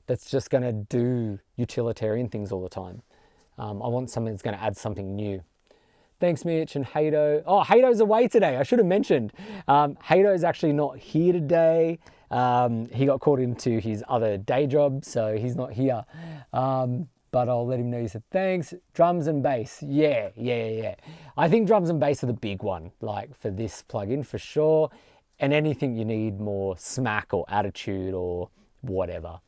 that's just going to do utilitarian things all the time. I want something that's going to add something new. Thanks, Mitch and Hato. Oh, Hato's away today. I should have mentioned. Hato's actually not here today. He got caught into his other day job, so he's not here. But I'll let him know. He said, thanks. Drums and bass. Yeah. I think drums and bass are the big one, like for this plugin for sure. And anything you need more smack or attitude or whatever.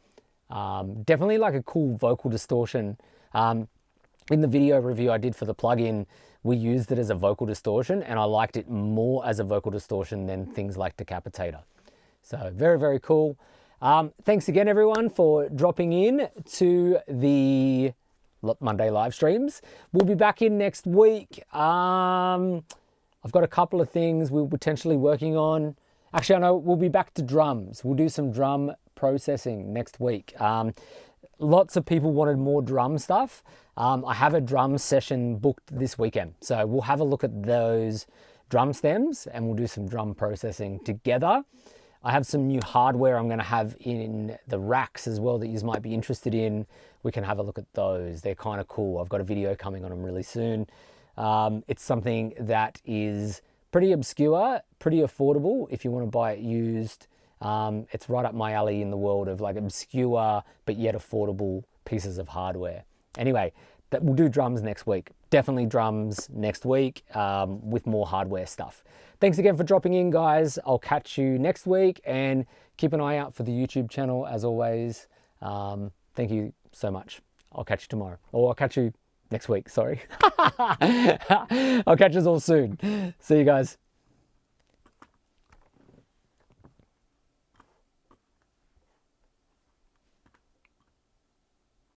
Definitely like a cool vocal distortion. In the video review I did for the plugin, we used it as a vocal distortion, and I liked it more as a vocal distortion than things like Decapitator. So very, very cool. Thanks again, everyone, for dropping in to the Monday live streams. We'll be back in next week. I've got a couple of things we're potentially working on. Actually, I know we'll be back to drums. We'll do some drum processing next week. Lots of people wanted more drum stuff. I have a drum session booked this weekend. So we'll have a look at those drum stems and we'll do some drum processing together. I have some new hardware I'm going to have in the racks as well that you might be interested in. We can have a look at those. They're kind of cool. I've got a video coming on them really soon. It's something that is pretty obscure, pretty affordable if you want to buy it used. It's right up my alley in the world of like obscure but yet affordable pieces of hardware. Anyway, we'll do drums next week. Definitely drums next week with more hardware stuff. Thanks again for dropping in, guys. I'll catch you next week, and keep an eye out for the YouTube channel as always. Thank you so much. I'll catch you tomorrow. Or I'll catch you next week, sorry. I'll catch us all soon. See you guys.